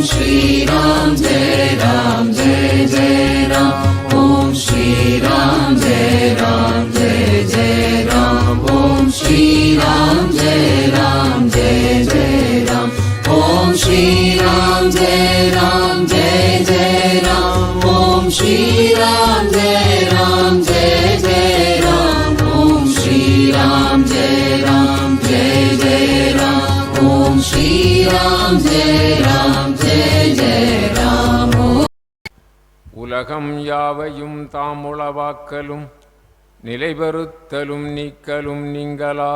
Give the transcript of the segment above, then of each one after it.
Shri Ram Jai Ram Jai Jai Ram. Om Shri Ram Jai Ram Jai Jai Ram. Om Shri Ram Jai Ram Jai Jai Ram. Om Shri Ram Jai Ram Jai Jai Ram. Om Shri Ram Jai Ram Jai Jai Ram. Om Shri Ram Jai Ram Jai Jai Ram. Om Shri Ram Jai Ram Jai Jai Ram. உலகம் யாவையும் தாமுளவாக்கலும் நிலைபெறுத்தலும் நீக்கலும் நீங்களா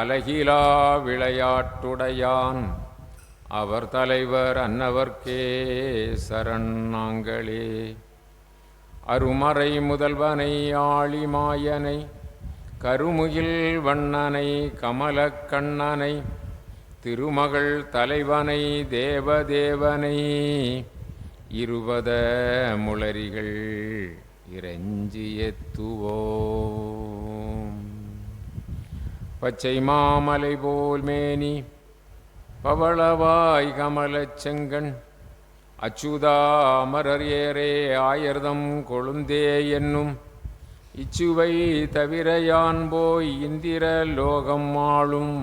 அலகிலா விளையாட்டுடையான் அவர் தலைவர் அன்னவர்க்கே சரண் நாங்களே. அருமறை முதல்வனை ஆழிமாயனை கருமுகில் வண்ணனை கமலக் கண்ணனை திருமகள் தலைவனை தேவதேவனை இருபத முளரிகள் இறைஞ்சி எத்துவோம். பச்சை மாமலை போல் மேனி பவளவாய் கமலச் செங்கண் அச்சுதா அமரர் ஏரே ஆயர்தம் கொழுந்தே என்னும் இச்சுவை தவிர யான் போய் இந்திர லோகம் ஆளும்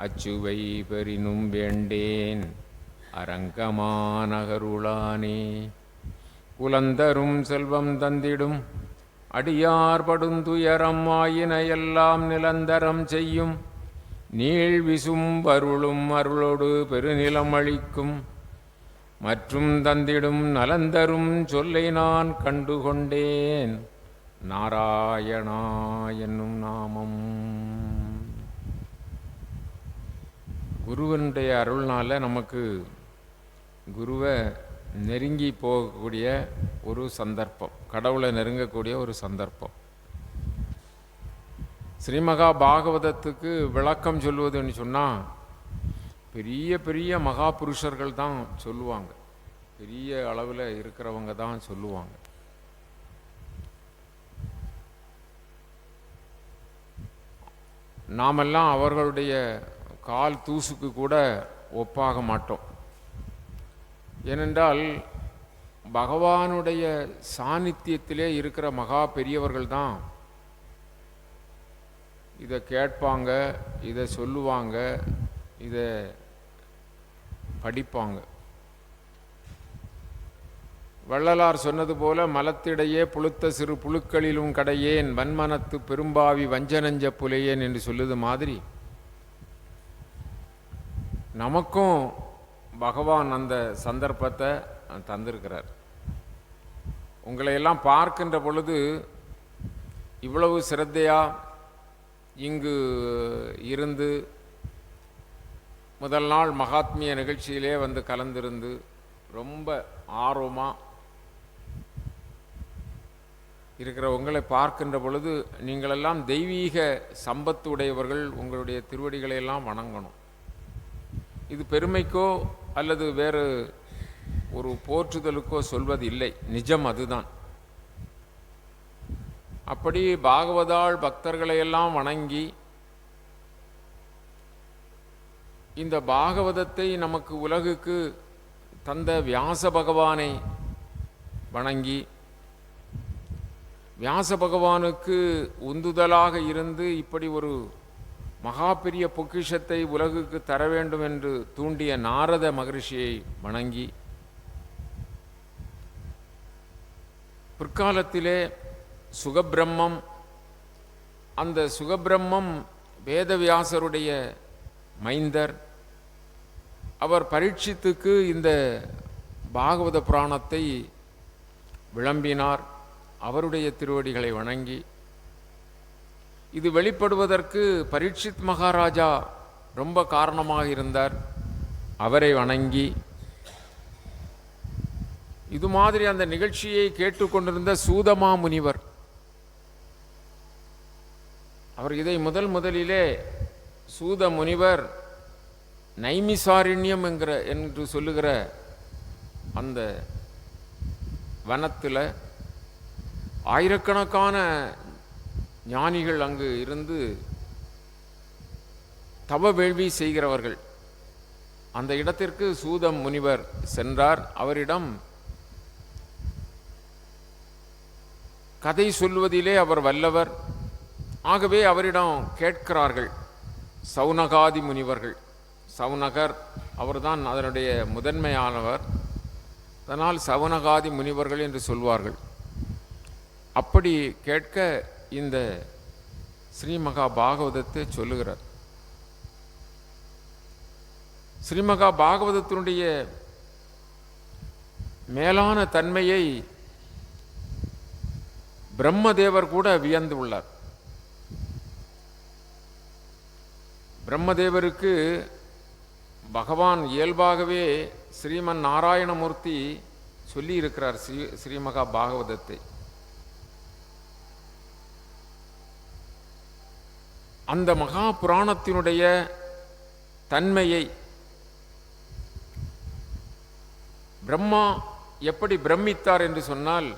அச்சுவை பெறினும் வேண்டேன் அரங்கமானகருளானே. குலந்தரும் செல்வம் தந்திடும் அடியார் படுந்துயரம் ஆயின எல்லாம் நிலந்தரம் செய்யும் நீள் விசும் அருளும் அருளோடு பெருநிலம் அளிக்கும் மற்றும் தந்திடும் நலந்தரும் சொல்லை நான் கண்டுகொண்டேன் நாராயணா என்னும் நாமம். குருவனுடைய அருள்னால நமக்கு குருவை நெருங்கி போகக்கூடிய ஒரு சந்தர்ப்பம், கடவுளை நெருங்கக்கூடிய ஒரு சந்தர்ப்பம். ஸ்ரீமகா பாகவதத்துக்கு விளக்கம் சொல்வதுன்னு சொன்னால் பெரிய பெரிய மகா புருஷர்கள் தான் சொல்லுவாங்க, பெரிய அளவில் இருக்கிறவங்க தான் சொல்லுவாங்க. நாமெல்லாம் அவர்களுடைய கால் தூசுக்கு கூட ஒப்பாக மாட்டோம். ஏனென்றால் பகவானுடைய சாநித்தியத்திலே இருக்கிற மகா பெரியவர்கள் தான் இதை கேட்பாங்க, இதை சொல்லுவாங்க, இதை படிப்பாங்க. வள்ளலார் சொன்னது போல மலத்திடையே புழுத்த சிறு புழுக்களிலும் கடையேன் வன்மனத்து பெரும்பாவி வஞ்சனஞ்ச புலையேன் என்று சொல்லுது மாதிரி நமக்கும் பகவான் அந்த சந்தர்ப்பத்தை தந்திருக்கிறார். உங்களையெல்லாம் பார்க்கின்ற பொழுது இவ்வளவு சிரத்தையா இங்கு இருந்து முதல் நாள் மகாத்மிய நிகழ்ச்சியிலே வந்து கலந்திருந்து ரொம்ப ஆர்வமாக இருக்கிற உங்களை பார்க்கின்ற பொழுது நீங்களெல்லாம் தெய்வீக சம்பத்து உடையவர்கள். உங்களுடைய திருவடிகளையெல்லாம் வணங்கணும். இது பெருமைக்கோ அல்லது வேறு ஒரு போற்றுதலுக்கோ சொல்வது இல்லை, நிஜம் அதுதான். அப்படி பாகவதாள் பக்தர்களையெல்லாம் வணங்கி இந்த பாகவதத்தை நமக்கு உலகுக்கு தந்த வியாச பகவானை வணங்கி வியாச பகவானுக்கு உந்துதலாக இருந்து இப்படி ஒரு மகா பெரிய பொக்கிஷத்தை உலகுக்கு தர வேண்டும் என்று தூண்டிய நாரத மகரிஷியை வணங்கி பிற்காலத்திலே சுகபிரம்மம், அந்த சுகபிரம்மம் வேதவியாசருடைய மைந்தர். அவர் பரீட்சித்துக்கு இந்த பாகவத புராணத்தை விளம்பினார். அவருடைய திருவடிகளை வணங்கி இது வெளிப்படுவதற்கு பரீட்சித் மகாராஜா ரொம்ப காரணமாக இருந்தார். அவரை வணங்கி இது மாதிரி அந்த நிகழ்ச்சியை கேட்டுக்கொண்டிருந்த சூதமா முனிவர், அவர் இதை முதலிலே சூத முனிவர் நைமிசாரண்யம் என்று சொல்லுகிற அந்த வனத்தில் ஆயிரக்கணக்கான ஞானிகள் அங்கு இருந்து தவ வேள்வி செய்கிறவர்கள். அந்த இடத்திற்கு சூத முனிவர் சென்றார். அவரிடம் கதை சொல்வதிலே அவர் வல்லவர். ஆகவே அவரிடம் கேட்கிறார்கள் சௌனகாதி முனிவர்கள். சௌனகர் அவர்தான் அதனுடைய முதன்மையானவர். அதனால் சௌனகாதி முனிவர்கள் என்று சொல்வார்கள். அப்படி கேட்க இந்த ஸ்ரீமகா பாகவதத்தை சொல்லுகிறார். ஸ்ரீமகா பாகவதத்தினுடைய மேலான தன்மையை பிரம்மதேவர் கூட வியந்து உள்ளார். பிரம்மதேவருக்கு பகவான் இயல்பாகவே ஸ்ரீமன் நாராயணமூர்த்தி சொல்லி இருக்கிறார் ஸ்ரீமகா பாகவதத்தை. அந்த மகா புராணத்தினுடைய தன்மையை பிரம்மா எப்படி பிரமித்தார் என்று சொன்னால்,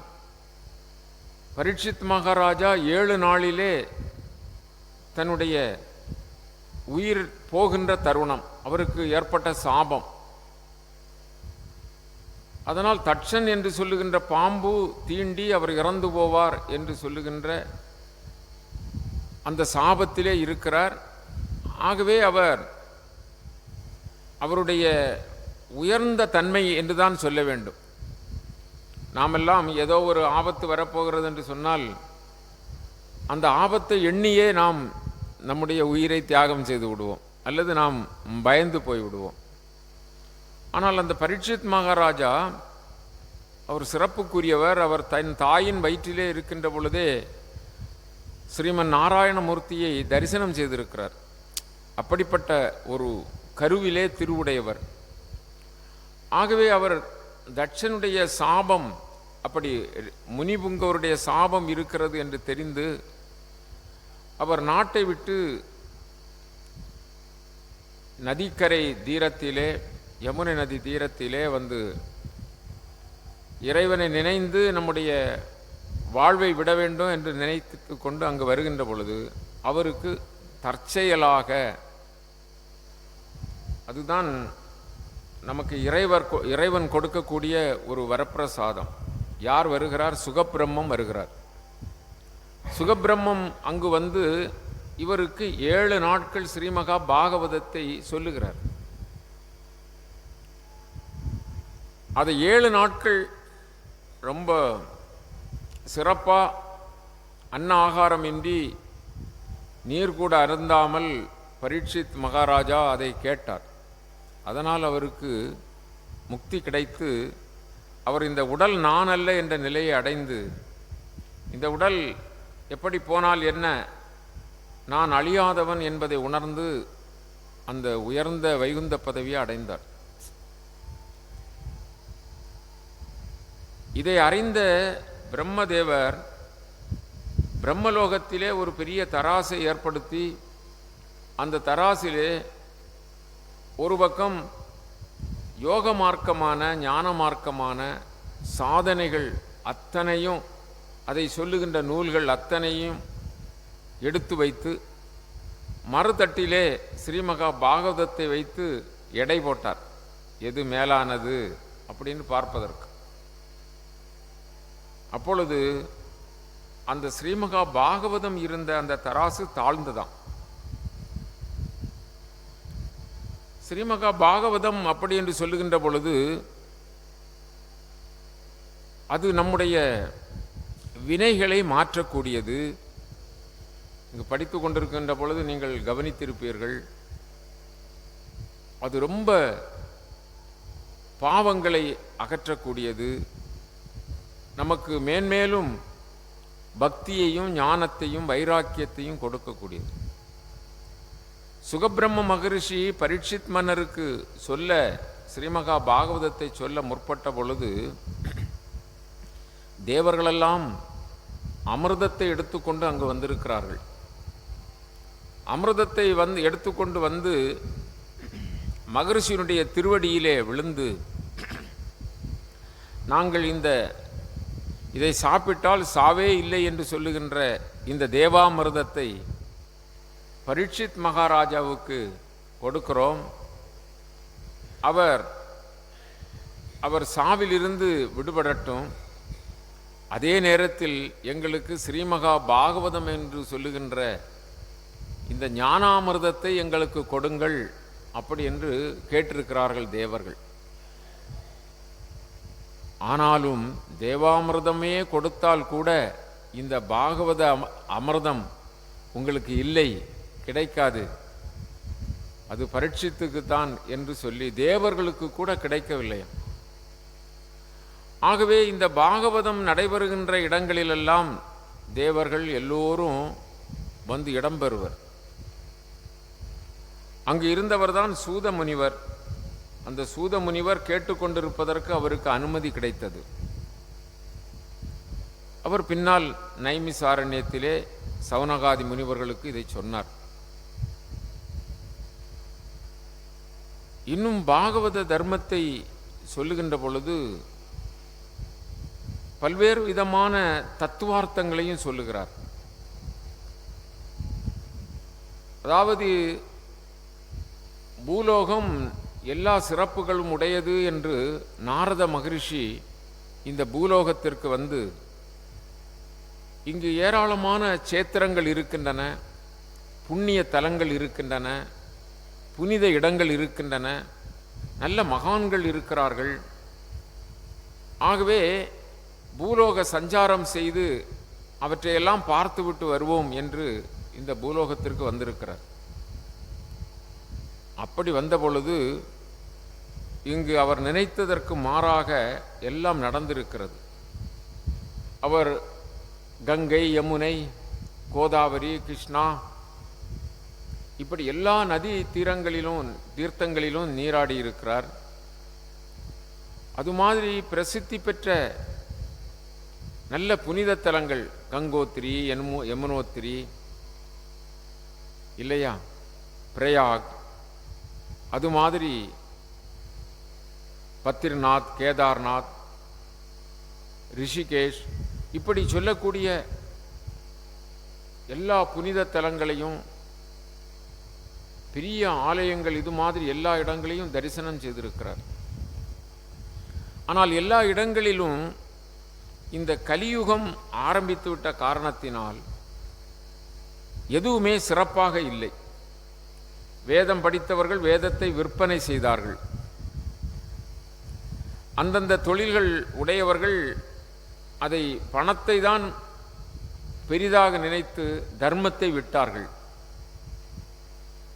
பரீட்சித் மகாராஜா 7 நாளிலே தன்னுடைய உயிர் போகின்ற தருணம், அவருக்கு ஏற்பட்ட சாபம். அதனால் தட்சன் என்று சொல்லுகின்ற பாம்பு தீண்டி அவர் இறந்து போவார் என்று சொல்லுகின்ற அந்த சாபத்திலே இருக்கிறார். ஆகவே அவருடைய உயர்ந்த தன்மை என்றுதான் சொல்ல வேண்டும். நாமெல்லாம் ஏதோ ஒரு ஆபத்து வரப்போகிறது என்று சொன்னால் அந்த ஆபத்தை எண்ணியே நாம் நம்முடைய உயிரை தியாகம் செய்து விடுவோம், அல்லது நாம் பயந்து போய் விடுவோம். ஆனால் அந்த பரீட்சித் மகாராஜா அவர் சிறப்புக்குரியவர். அவர் தன் தாயின் வயிற்றிலே இருக்கின்ற பொழுதே ஸ்ரீமன் நாராயணமூர்த்தியை தரிசனம் செய்திருக்கிறார். அப்படிப்பட்ட ஒரு கருவிலே திருவுடையவர். ஆகவே அவர் தட்சனுடைய சாபம், அப்படி முனிபுங்கவருடைய சாபம் இருக்கிறது என்று தெரிந்து அவர் நாட்டை விட்டு நதிக்கரை தீரத்திலே, யமுனை நதி தீரத்திலே வந்து இறைவனை நினைந்து நம்முடைய வாழ்வை விட வேண்டும் என்று நினைத்து கொண்டு அங்கு வருகின்ற பொழுது அவருக்கு தற்செயலாக, அதுதான் நமக்கு இறைவன் கொடுக்கக்கூடிய ஒரு வரப்பிரசாதம். யார் வருகிறார்? சுகபிரம்மம் வருகிறார். சுகபிரம்மம் அங்கு வந்து இவருக்கு 7 நாட்கள் ஸ்ரீமகா பாகவதத்தை சொல்லுகிறார். அது 7 நாட்கள் ரொம்ப சிறப்பாக அன்ன ஆகாரமின்றி நீர் கூட அருந்தாமல் பரீட்சித் மகாராஜா அதை கேட்டார். அதனால் அவருக்கு முக்தி கிடைத்து அவர் இந்த உடல் நான் அல்ல என்ற நிலையை அடைந்து, இந்த உடல் எப்படி போனால் என்ன, நான் அழியாதவன் என்பதை உணர்ந்து அந்த உயர்ந்த வைகுந்த பதவியை அடைந்தார். இதை அறிந்த பிரம்மதேவர் பிரம்மலோகத்திலே ஒரு பெரிய தராசை ஏற்படுத்தி, அந்த தராசிலே ஒரு பக்கம் யோக மார்க்கமான ஞான மார்க்கமான சாதனைகள் அத்தனையும், அதை சொல்லுகின்ற நூல்கள் அத்தனையும் எடுத்து வைத்து, மறுதட்டிலே ஸ்ரீமகா பாகவதத்தை வைத்து எடை போட்டார். எது மேலானது அப்படின்னு பார்ப்பதற்கு. அப்பொழுது அந்த ஸ்ரீமகா பாகவதம் இருந்த அந்த தராசு தாழ்ந்துதான். ஸ்ரீமகா பாகவதம் அப்படி என்று சொல்லுகின்ற பொழுது அது நம்முடைய வினைகளை மாற்றக்கூடியது. இங்கு படித்து கொண்டிருக்கின்ற பொழுது நீங்கள் கவனித்திருப்பீர்கள், அது ரொம்ப பாவங்களை அகற்றக்கூடியது, நமக்கு மேன்மேலும் பக்தியையும் ஞானத்தையும் வைராக்கியத்தையும் கொடுக்கக்கூடியது. சுகபிரம்ம மகரிஷி பரீட்சித் மன்னருக்கு சொல்ல, ஸ்ரீமகா பாகவதத்தை சொல்ல முற்பட்ட பொழுது தேவர்களெல்லாம் அமிர்தத்தை எடுத்துக்கொண்டு அங்கு வந்திருக்கிறார்கள். அமிர்தத்தை எடுத்துக்கொண்டு வந்து மகரிஷியினுடைய திருவடியிலே விழுந்து, நாங்கள் இதை சாப்பிட்டால் சாவே இல்லை என்று சொல்லுகின்ற இந்த தேவாமிர்தத்தை பரீட்சித் மகாராஜாவுக்கு கொடுக்கிறோம். அவர் சாவிலிருந்து விடுபடட்டும், அதே நேரத்தில் எங்களுக்கு ஸ்ரீமகா பாகவதம் என்று சொல்லுகின்ற இந்த ஞானாமிர்தத்தை எங்களுக்கு கொடுங்கள் அப்படி என்று கேட்டிருக்கிறார்கள் தேவர்கள். ஆனாலும் தேவாமிர்தமே கொடுத்தால் கூட இந்த பாகவத அமிர்தம் உங்களுக்கு இல்லை, கிடைக்காது, அது பரீட்சித்துக்குத்தான் என்று சொல்லி தேவர்களுக்கு கூட கிடைக்கவில்லை. ஆகவே இந்த பாகவதம் நடைபெறுகின்ற இடங்களிலெல்லாம் தேவர்கள் எல்லோரும் வந்து இடம்பெறுவர். அங்கு இருந்தவர்தான் சூத முனிவர். அந்த சூத முனிவர் கேட்டுக்கொண்டிருப்பதற்கு அவருக்கு அனுமதி கிடைத்தது. அவர் பின்னால் நைமிசாரண்யத்திலே சௌனகாதி முனிவர்களுக்கு இதை சொன்னார். இன்னும் பாகவத தர்மத்தை சொல்லுகின்ற பொழுது பல்வேறு விதமான தத்துவார்த்தங்களையும் சொல்லுகிறார். அதாவது பூலோகம் எல்லா சிறப்புகளும் உடையது என்று நாரத மகரிஷி இந்த பூலோகத்திற்கு வந்து இங்கு ஏராளமான சேத்திரங்கள் இருக்கின்றன, புண்ணிய தலங்கள் இருக்கின்றன, புனித இடங்கள் இருக்கின்றன, நல்ல மகான்கள் இருக்கிறார்கள். ஆகவே பூலோக சஞ்சாரம் செய்து அவற்றையெல்லாம் பார்த்துவிட்டு வருவோம் என்று இந்த பூலோகத்திற்கு வந்திருக்கிறார். அப்படி வந்த பொழுது இங்கு அவர் நினைத்ததற்கு மாறாக எல்லாம் நடந்திருக்கிறது. அவர் கங்கை, யமுனை, கோதாவரி, கிருஷ்ணா இப்படி எல்லா நதி தீர்த்தங்களிலும் நீராடி இருக்கிறார். அது மாதிரி பிரசித்தி பெற்ற நல்ல புனித தலங்கள் கங்கோத்திரி, யமுனோத்திரி இல்லையா, பிரயாக், அது மாதிரி பத்ரிநாத், கேதார்நாத், ரிஷிகேஷ் இப்படி சொல்லக்கூடிய எல்லா புனித தலங்களையும், பெரிய ஆலயங்கள், இது மாதிரி எல்லா இடங்களையும் தரிசனம் செய்திருக்கிறார். ஆனால் எல்லா இடங்களிலும் இந்த கலியுகம் ஆரம்பித்துவிட்ட காரணத்தினால் எதுவுமே சிறப்பாக இல்லை. வேதம் படித்தவர்கள் வேதத்தை விற்பனை செய்தார்கள். அந்தந்த தொழில்கள் உடையவர்கள் அதை பணத்தை தான் பெரிதாக நினைத்து தர்மத்தை விட்டார்கள்.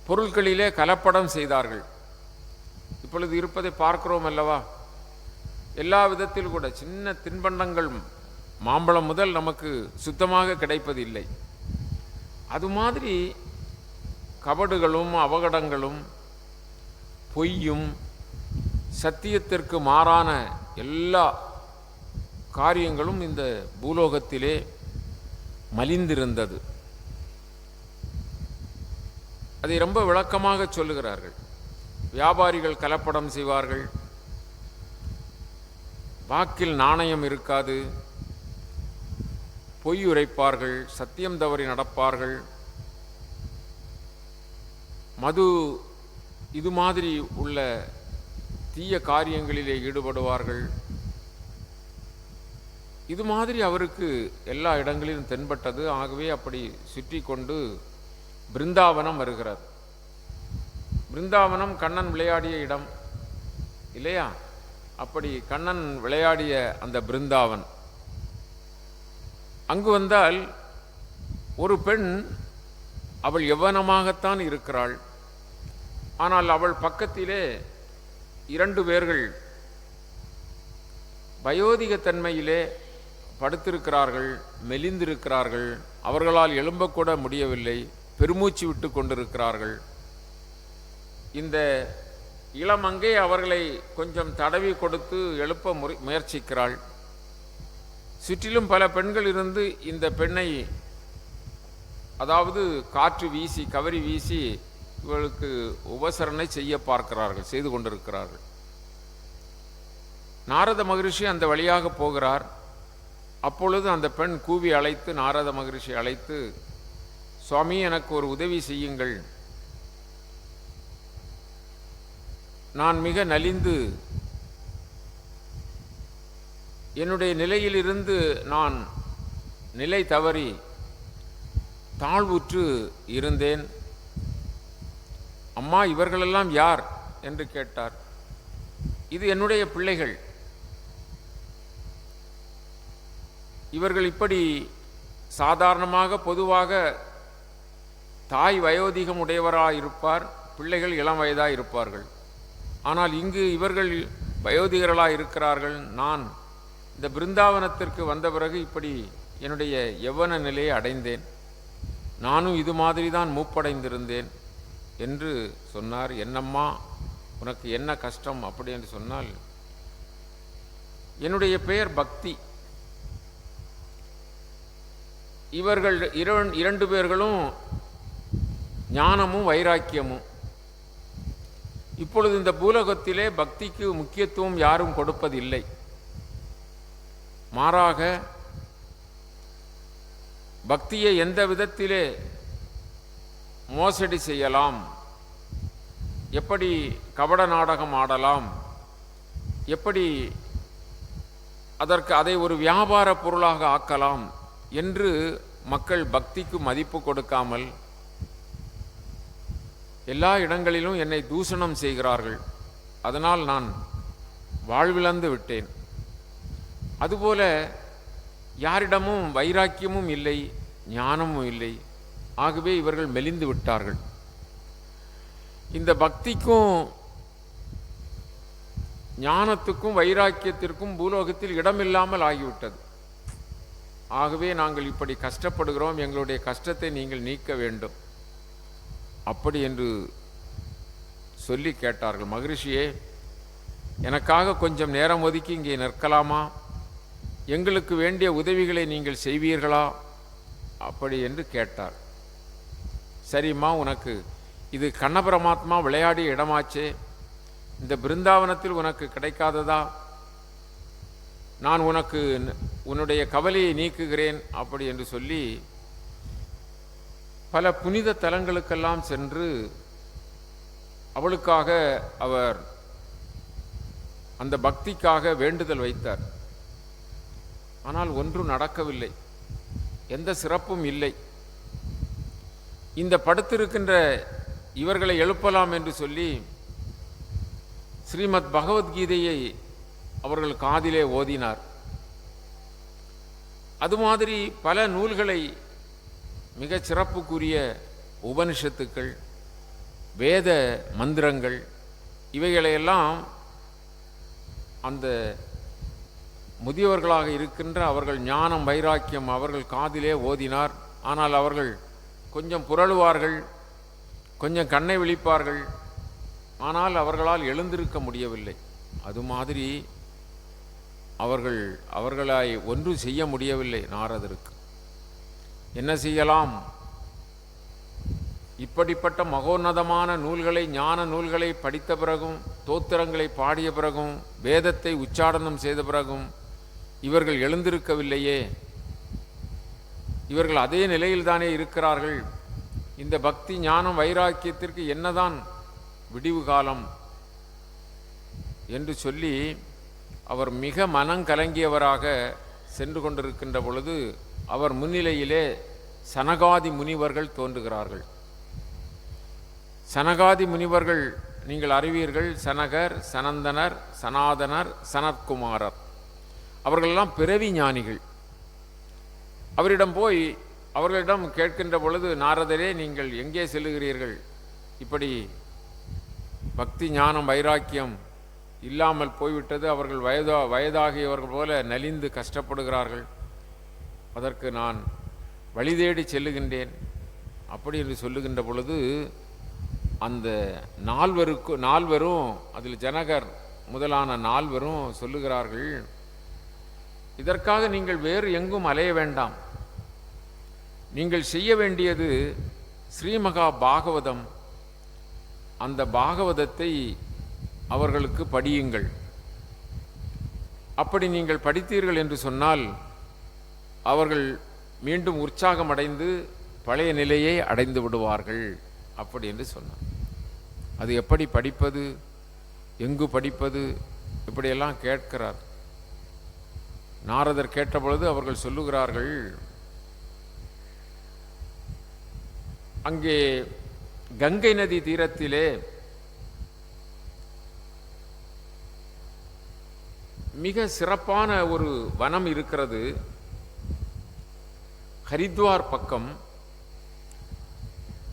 பொருட்களிலே கலப்படம் செய்தார்கள். இப்பொழுது இருப்பதை பார்க்கிறோம் அல்லவா? எல்லா விதத்தில் கூட சின்ன தின்பண்டங்கள், மாம்பழம் முதல் நமக்கு சுத்தமாக கிடைப்பதில்லை. அது மாதிரி கபடுகளும் அவகடங்களும் பொய்யும் சத்தியத்திற்கு மாறான எல்லா காரியங்களும் இந்த பூலோகத்திலே மலிந்திருந்தது. அதை ரொம்ப விளக்கமாக சொல்லுகிறார்கள். வியாபாரிகள் கலப்படம் செய்வார்கள், வாக்கில் நாணயம் இருக்காது, பொய் உரைப்பார்கள், சத்தியம் தவறி நடப்பார்கள், மது இது மாதிரி உள்ள தீய காரியங்களிலே ஈடுபடுவார்கள். இது மாதிரி அவருக்கு எல்லா இடங்களிலும் தென்பட்டது. ஆகவே அப்படி சுற்றி கொண்டு பிருந்தாவனம் வருகிறார். பிருந்தாவனம் கண்ணன் விளையாடிய இடம் இல்லையா? அப்படி கண்ணன் விளையாடிய அந்த பிருந்தாவன் அங்கு வந்தால் ஒரு பெண், அவள் யௌவனமாகத்தான் இருக்கிறாள். ஆனால் அவள் பக்கத்திலே 2 பேர்கள் வயோதிகத்தன்மையிலே படுத்திருக்கிறார்கள், மெலிந்திருக்கிறார்கள், அவர்களால் எழும்பக்கூட முடியவில்லை, பெருமூச்சு விட்டு கொண்டிருக்கிறார்கள். இந்த இளமங்கை அவர்களை கொஞ்சம் தடவி கொடுத்து எழுப்ப முயற்சிக்கிறாள். சுற்றிலும் பல பெண்கள் இருந்து இந்த பெண்ணை, அதாவது காற்று வீசி கவரி வீசி இவளுக்கு உபசரணை செய்து கொண்டிருக்கிறார்கள். நாரத மகரிஷி அந்த வழியாக போகிறார். அப்பொழுது அந்த பெண் கூவி அழைத்து, நாரத மகரிஷி அழைத்து, சுவாமி எனக்கு ஒரு உதவி செய்யுங்கள், நான் மிக நலிந்து என்னுடைய நிலையிலிருந்து நான் நிலை தவறி தாழ்வுற்று இருந்தேன். அம்மா, இவர்களெல்லாம் யார் என்று கேட்டார். இது என்னுடைய பிள்ளைகள். இவர்கள் இப்படி சாதாரணமாக பொதுவாக தாய் வயோதிகம் உடையவராயிருப்பார், பிள்ளைகள் இளம் வயதாக இருப்பார்கள். ஆனால் இங்கு இவர்கள் வயோதிகர்களாக இருக்கிறார்கள். நான் இந்த பிருந்தாவனத்திற்கு வந்த பிறகு இப்படி என்னுடைய யௌவன நிலையை அடைந்தேன். நானும் இது மாதிரி தான் மூப்படைந்திருந்தேன் என்று சொன்னார். என்னம்மா, உனக்கு என்ன கஷ்டம் அப்படி என்று சொன்னால், என்னுடைய பெயர் பக்தி. இவர்கள் இரண்டு பேர்களும் ஞானமும் வைராக்கியமும். இப்பொழுது இந்த பூலோகத்திலே பக்திக்கு முக்கியத்துவம் யாரும் கொடுப்பதில்லை. மாறாக பக்தியை எந்த விதத்திலே மோசடி செய்யலாம், எப்படி கபட நாடகம் ஆடலாம், எப்படி அதை ஒரு வியாபார பொருளாக ஆக்கலாம் என்று மக்கள் பக்திக்கு மதிப்பு கொடுக்காமல் எல்லா இடங்களிலும் என்னை தூஷணம் செய்கிறார்கள். அதனால் நான் வாழ்விழந்து விட்டேன். அதுபோல யாரிடமும் வைராக்கியமும் இல்லை, ஞானமும் இல்லை. ஆகவே இவர்கள் மெலிந்து விட்டார்கள். இந்த பக்திக்கும் ஞானத்துக்கும் வைராக்கியத்திற்கும் பூலோகத்தில் இடமில்லாமல் ஆகிவிட்டது. ஆகவே நாங்கள் இப்படி கஷ்டப்படுகிறோம், எங்களுடைய கஷ்டத்தை நீங்கள் நீக்க வேண்டும் அப்படி என்று சொல்லி கேட்டார்கள். மகரிஷியே, எனக்காக கொஞ்சம் நேரம் ஒதுக்கி இங்கே நிற்கலாமா? எங்களுக்கு வேண்டிய உதவிகளை நீங்கள் செய்வீர்களா அப்படி என்று கேட்டார். சரிம்மா, உனக்கு இது கண்ண பரமாத்மா விளையாடிய இடமாச்சே, இந்த பிருந்தாவனத்தில் உனக்கு கிடைக்காததா? நான் உனக்கு உன்னுடைய கவலையை நீக்குகிறேன் அப்படி என்று சொல்லி பல புனித தலங்களுக்கெல்லாம் சென்று அவளுக்காக அவர் அந்த பக்திக்காக வேண்டுதல் வைத்தார். ஆனால் ஒன்றும் நடக்கவில்லை, எந்த சிறப்பும் இல்லை. இந்த படுத்திருக்கின்ற இவர்களை எழுப்பலாம் என்று சொல்லி ஸ்ரீமத் பகவத்கீதையை அவர்கள் காதிலே ஓதினார். அது மாதிரி பல நூல்களை, மிக சிறப்புக்குரிய உபனிஷத்துக்கள், வேத மந்திரங்கள், இவைகளையெல்லாம் அந்த முதியவர்களாக இருக்கின்ற அவர்கள் ஞானம் வைராக்கியம் அவர்கள் காதிலே ஓதினார். ஆனால் அவர்கள் கொஞ்சம் புரளுவார்கள், கொஞ்சம் கண்ணை விழிப்பார்கள். ஆனால் அவர்களால் எழுந்திருக்க முடியவில்லை. அது மாதிரி அவர்களாய் ஒன்றும் செய்ய முடியவில்லை. நாரதருக்கு என்ன செய்யலாம்? இப்படிப்பட்ட மகோன்னதமான நூல்களை, ஞான நூல்களை படித்த பிறகும், தோத்திரங்களை பாடிய பிறகும், வேதத்தை உச்சாடனம் செய்த பிறகும் இவர்கள் எழுந்திருக்கவில்லையே. இவர்கள் அதே நிலையில்தானே இருக்கிறார்கள். இந்த பக்தி ஞானம் வைராக்கியத்திற்கு என்னதான் விடிவு காலம் என்று சொல்லி அவர் மிக மனங்கலங்கியவராக சென்று கொண்டிருக்கின்ற பொழுது அவர் முன்னிலையிலே சனகாதி முனிவர்கள் தோன்றுகிறார்கள். சனகாதி முனிவர்கள் நீங்கள் அறிவீர்கள். சனகர், சனந்தனர், சனாதனர், சனத்குமாரர். அவர்களெல்லாம் பிறவி ஞானிகள். அவர்களிடம் கேட்கின்ற பொழுது, நாரதரே, நீங்கள் எங்கே செல்லுகிறீர்கள்? இப்படி பக்தி ஞானம் வைராக்கியம் இல்லாமல் போய்விட்டது. அவர்கள் வயதாகியவர்கள் போல நலிந்து கஷ்டப்படுகிறார்கள். அதற்கு நான் வழி தேடி செல்லுகின்றேன் அப்படி என்று சொல்லுகின்ற பொழுது அந்த நால்வரும், அதில் ஜனகர் முதலான நால்வரும் சொல்லுகிறார்கள், இதற்காக நீங்கள் வேறு எங்கும் அலைய வேண்டாம். நீங்கள் செய்ய வேண்டியது ஸ்ரீமகா பாகவதம். அந்த பாகவதத்தை அவர்களுக்கு படியுங்கள். அப்படி நீங்கள் படித்தீர்கள் என்று சொன்னால் அவர்கள் மீண்டும் உற்சாகமடைந்து பழைய நிலையை அடைந்து விடுவார்கள் அப்படி என்று சொன்னார். அது எப்படி படிப்பது? எங்கு படிப்பது, இப்படியெல்லாம் கேட்கிறார். நாரதர் கேட்டபொழுது அவர்கள் சொல்லுகிறார்கள், அங்கே கங்கை நதி தீரத்திலே மிக சிறப்பான ஒரு வனம் இருக்கிறது. ஹரித்வார் பக்கம்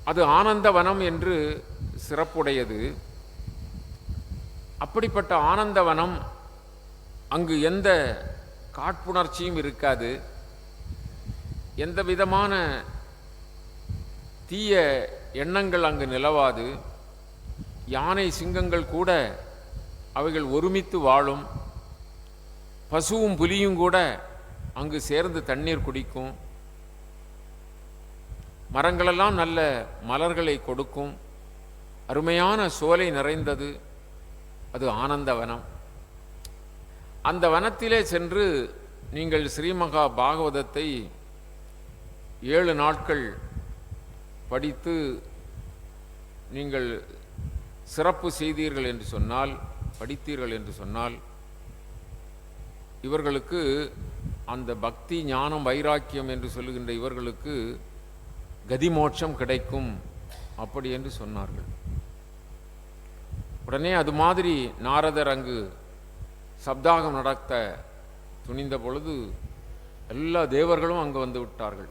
அது ஆனந்த வனம் என்று சிறப்புடையது. அப்படிப்பட்ட ஆனந்த வனம், அங்கு எந்த காட்புணர்ச்சியும் இருக்காது, எந்த விதமான தீய எண்ணங்கள் அங்கு நிலவாது. யானை சிங்கங்கள் கூட அவைகள் ஒருமித்து வாழும். பசுவும் புலியும் கூட அங்கு சேர்ந்து தண்ணீர் குடிக்கும். மரங்களெல்லாம் நல்ல மலர்களை கொடுக்கும். அருமையான சோலை நிறைந்தது அது ஆனந்தவனம். அந்த வனத்திலே சென்று நீங்கள் ஸ்ரீமகா பாகவதத்தை 7 நாட்கள் படித்து நீங்கள் சிறப்பு செய்தீர்கள் என்று சொன்னால், படித்தீர்கள் என்று சொன்னால், இவர்களுக்கு அந்த பக்தி ஞானம் வைராக்கியம் என்று சொல்லுகின்ற இவர்களுக்கு கதிமோட்சம் கிடைக்கும் அப்படி என்று சொன்னார்கள். உடனே அது மாதிரி நாரதர் அங்கு சப்தாகம் நடத்த துணிந்த பொழுது எல்லா தேவர்களும் அங்கு வந்து விட்டார்கள்.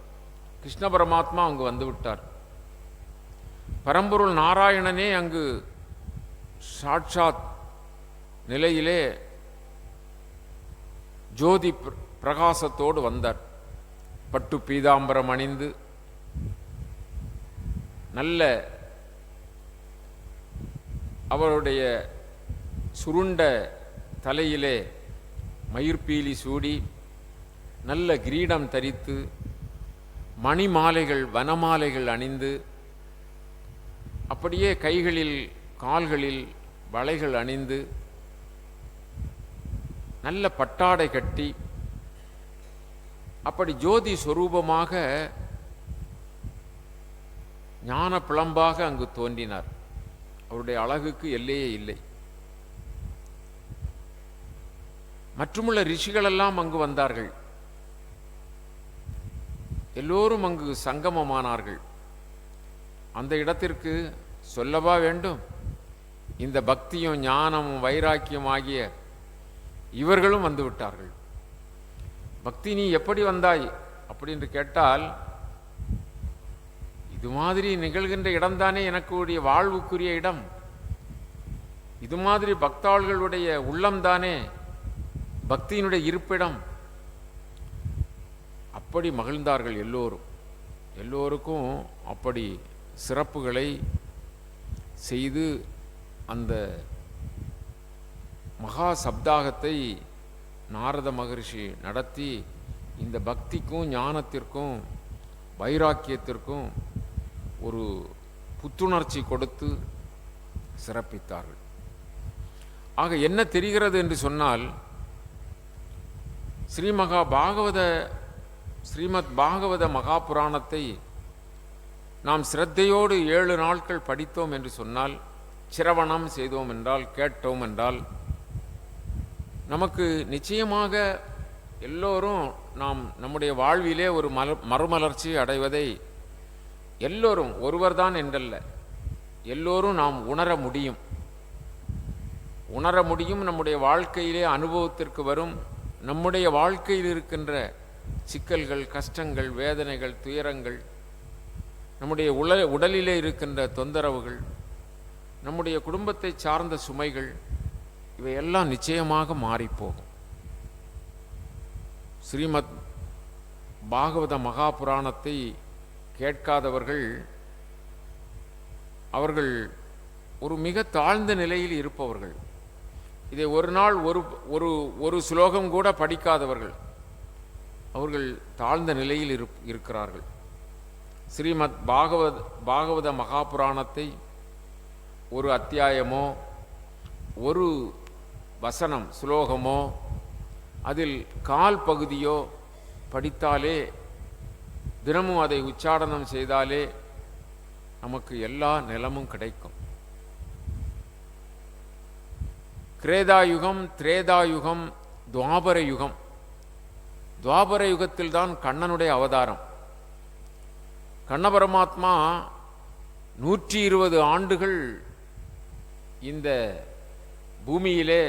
கிருஷ்ண பரமாத்மா அங்கு வந்து விட்டார். பரம்பொருள் நாராயணனே அங்கு சாட்சாத் நிலையிலே ஜோதி பிரகாசத்தோடு வந்தார். பட்டு பீதாம்பரம் அணிந்து நல்ல அவருடைய சுருண்ட தலையிலே மயிர்பீலி சூடி நல்ல கிரீடம் தரித்து மணிமாலைகள் வனமாலைகள் அணிந்து அப்படியே கைகளில் கால்களில் வளைகள் அணிந்து நல்ல பட்டாடை கட்டி அப்படி ஜோதி சொரூபமாக ஞான பிளம்பாக அங்கு தோன்றினார். அவருடைய அழகுக்கு எல்லையே இல்லை. மற்றுமுள்ள ரிஷிகளெல்லாம் அங்கு வந்தார்கள். எல்லோரும் அங்கு சங்கமமானார்கள். அந்த இடத்திற்கு சொல்லவா வேண்டும், இந்த பக்தியும் ஞானமும் வைராக்கியம் ஆகிய இவர்களும் வந்து விட்டார்கள். பக்தி நீ எப்படி வந்தாய் அப்படின்னு கேட்டால், இது மாதிரி நிகழ்கின்ற இடம்தானே எனக்கு வாழ்வுக்குரிய இடம், இது மாதிரி பக்தாள்களுடைய உள்ளம்தானே பக்தியினுடைய இருப்பிடம். அப்படி மகிழ்ந்தார்கள் எல்லோரும். எல்லோருக்கும் அப்படி சிறப்புகளை செய்து அந்த மகா சப்தாகத்தை நாரத மகரிஷி நடத்தி இந்த பக்திக்கும் ஞானத்திற்கும் வைராக்கியத்திற்கும் ஒரு புத்துணர்ச்சி கொடுத்து சிறப்பித்தார்கள். ஆக என்ன தெரிகிறது என்று சொன்னால், ஸ்ரீமத் பாகவத மகாபுராணத்தை நாம் சிரத்தையோடு 7 நாட்கள் படித்தோம் என்று சொன்னால், சிரவணம் செய்தோம் என்றால், கேட்டோம் என்றால், நமக்கு நிச்சயமாக எல்லோரும் நாம் நம்முடைய வாழ்விலே ஒரு மறுமலர்ச்சி அடைவதை எல்லோரும், ஒருவர்தான் என்றல்ல, எல்லோரும் நாம் உணர முடியும். நம்முடைய வாழ்க்கையிலே அனுபவத்திற்கு வரும். நம்முடைய வாழ்க்கையில் இருக்கின்ற சிக்கல்கள், கஷ்டங்கள், வேதனைகள், துயரங்கள், நம்முடைய உடலிலே இருக்கின்ற தொந்தரவுகள், நம்முடைய குடும்பத்தை சார்ந்த சுமைகள், இவையெல்லாம் நிச்சயமாக மாறிப்போகும். ஸ்ரீமத் பாகவத மகாபுராணத்தை கேட்காதவர்கள் அவர்கள் ஒரு மிக தாழ்ந்த நிலையில் இருப்பவர்கள். இதை ஒரு நாள் ஒரு ஸ்லோகம் கூட படிக்காதவர்கள் அவர்கள் தாழ்ந்த நிலையில் இருக்கிறார்கள். ஸ்ரீமத் பாகவத மகாபுராணத்தை ஒரு அத்தியாயமோ ஒரு வசனம் ஸ்லோகமோ அதில் கால் பகுதியோ படித்தாலே, தினமும் அதை உச்சாடனம் செய்தாலே நமக்கு எல்லா நிலமும் கிடைக்கும். கிரேதாயுகம், திரேதாயுகம், துவாபர யுகம். துவாபர யுகத்தில்தான் கண்ணனுடைய அவதாரம். கண்ண பரமாத்மா 120 ஆண்டுகள் இந்த பூமியிலே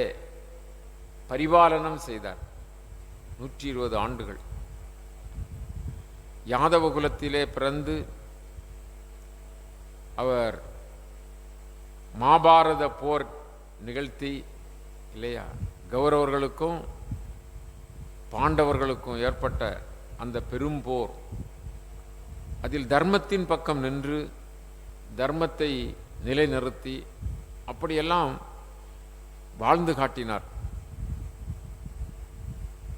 பரிபாலனம் செய்தார். 120 ஆண்டுகள் யாதவ குலத்திலே பிறந்து அவர் மாபாரத போர் நிகழ்த்தி இல்லையா, கௌரவர்களுக்கும் பாண்டவர்களுக்கும் ஏற்பட்ட அந்த பெரும் போர், அதில் தர்மத்தின் பக்கம் நின்று தர்மத்தை நிலைநிறுத்தி அப்படியெல்லாம் வாழ்ந்து காட்டினார்.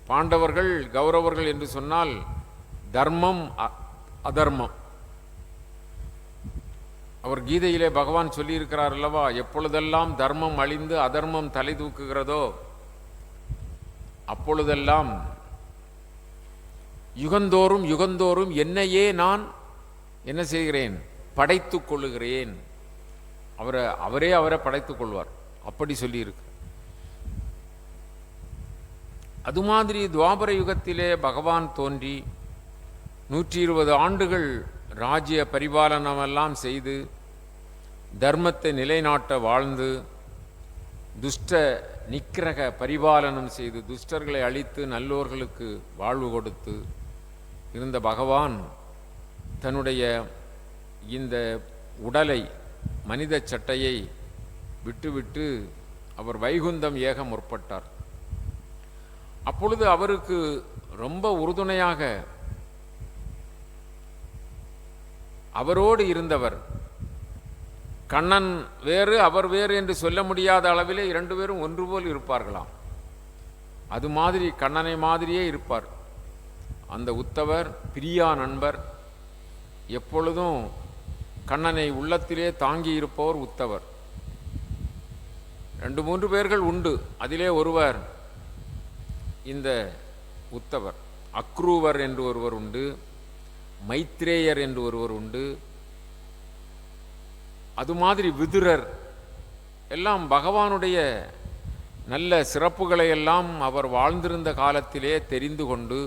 பாண்டவர்கள் கௌரவர்கள் என்று சொன்னால் தர்மம் அதர்மம். அவர் கீதையிலே பகவான் சொல்லியிருக்கிறார் அல்லவா, எப்பொழுதெல்லாம் தர்மம் அழிந்து அதர்மம் தலை தூக்குகிறதோ அப்பொழுதெல்லாம் யுகந்தோறும் யுகந்தோறும் என்னையே நான் என்ன செய்கிறேன், படைத்துக் கொள்ளுகிறேன். அவரை படைத்துக் கொள்வார், அப்படி சொல்லியிருக்கு. அது மாதிரி துவாபர யுகத்திலே பகவான் தோன்றி 120 ஆண்டுகள் ராஜ்ய பரிபாலனமெல்லாம் செய்து தர்மத்தை நிலைநாட்ட வாழ்ந்து துஷ்ட நிக்கிரக பரிபாலனம் செய்து துஷ்டர்களை அழித்து நல்லோர்களுக்கு வாழ்வு கொடுத்து இருந்த பகவான் தன்னுடைய இந்த உடலை, மனித சட்டையை விட்டுவிட்டு அவர் வைகுந்தம் ஏக முற்பட்டார். அப்பொழுது அவருக்கு ரொம்ப உறுதுணையாக அவரோடு இருந்தவர், கண்ணன் வேறு அவர் வேறு என்று சொல்ல முடியாத அளவிலே 2 பேரும் ஒன்று போல் இருப்பார்களாம். அது மாதிரி கண்ணனை மாதிரியே இருப்பார். அந்த உத்தவர் பிரியா நண்பர், எப்பொழுதும் கண்ணனை உள்ளத்திலே தாங்கி இருப்பவர் உத்தவர். 2-3 பேர்கள் உண்டு, அதிலே ஒருவர் இந்த உத்தவர். அக்ரூவர் என்று ஒருவர் உண்டு, மைத்ரேயர் என்று ஒருவர் உண்டு. அது மாதிரி விதுரர் எல்லாம் பகவானுடைய நல்ல சிறப்புகளை எல்லாம் அவர் வாழ்ந்திருந்த காலத்திலே தெரிந்து கொண்டு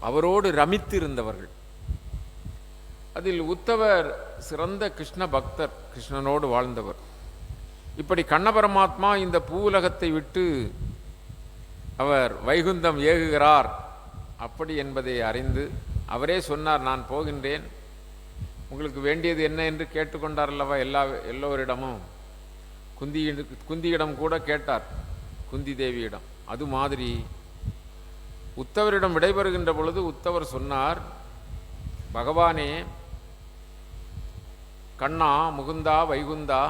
அவரோடு ரமித்து இருந்தவர்கள். அதில் உத்தவர் சிறந்த கிருஷ்ண பக்தர், கிருஷ்ணனோடு வாழ்ந்தவர். இப்படி கண்ண பரமாத்மா இந்த பூவுலகத்தை விட்டு அவர் வைகுந்தம் ஏகுகிறார் அப்படி என்பதை அறிந்து அவரே சொன்னார், நான் போகின்றேன், உங்களுக்கு வேண்டியது என்ன என்று கேட்டுக்கொண்டார் அல்லவா எல்லோரிடமும். குந்தியிடம் கூட கேட்டார், குந்தி தேவியிடம். அது மாதிரி உத்தவரிடம் விடைபெறுகின்ற பொழுது உத்தவர் சொன்னார், பகவானே, கண்ணா, முகுந்தா, வைகுந்தா,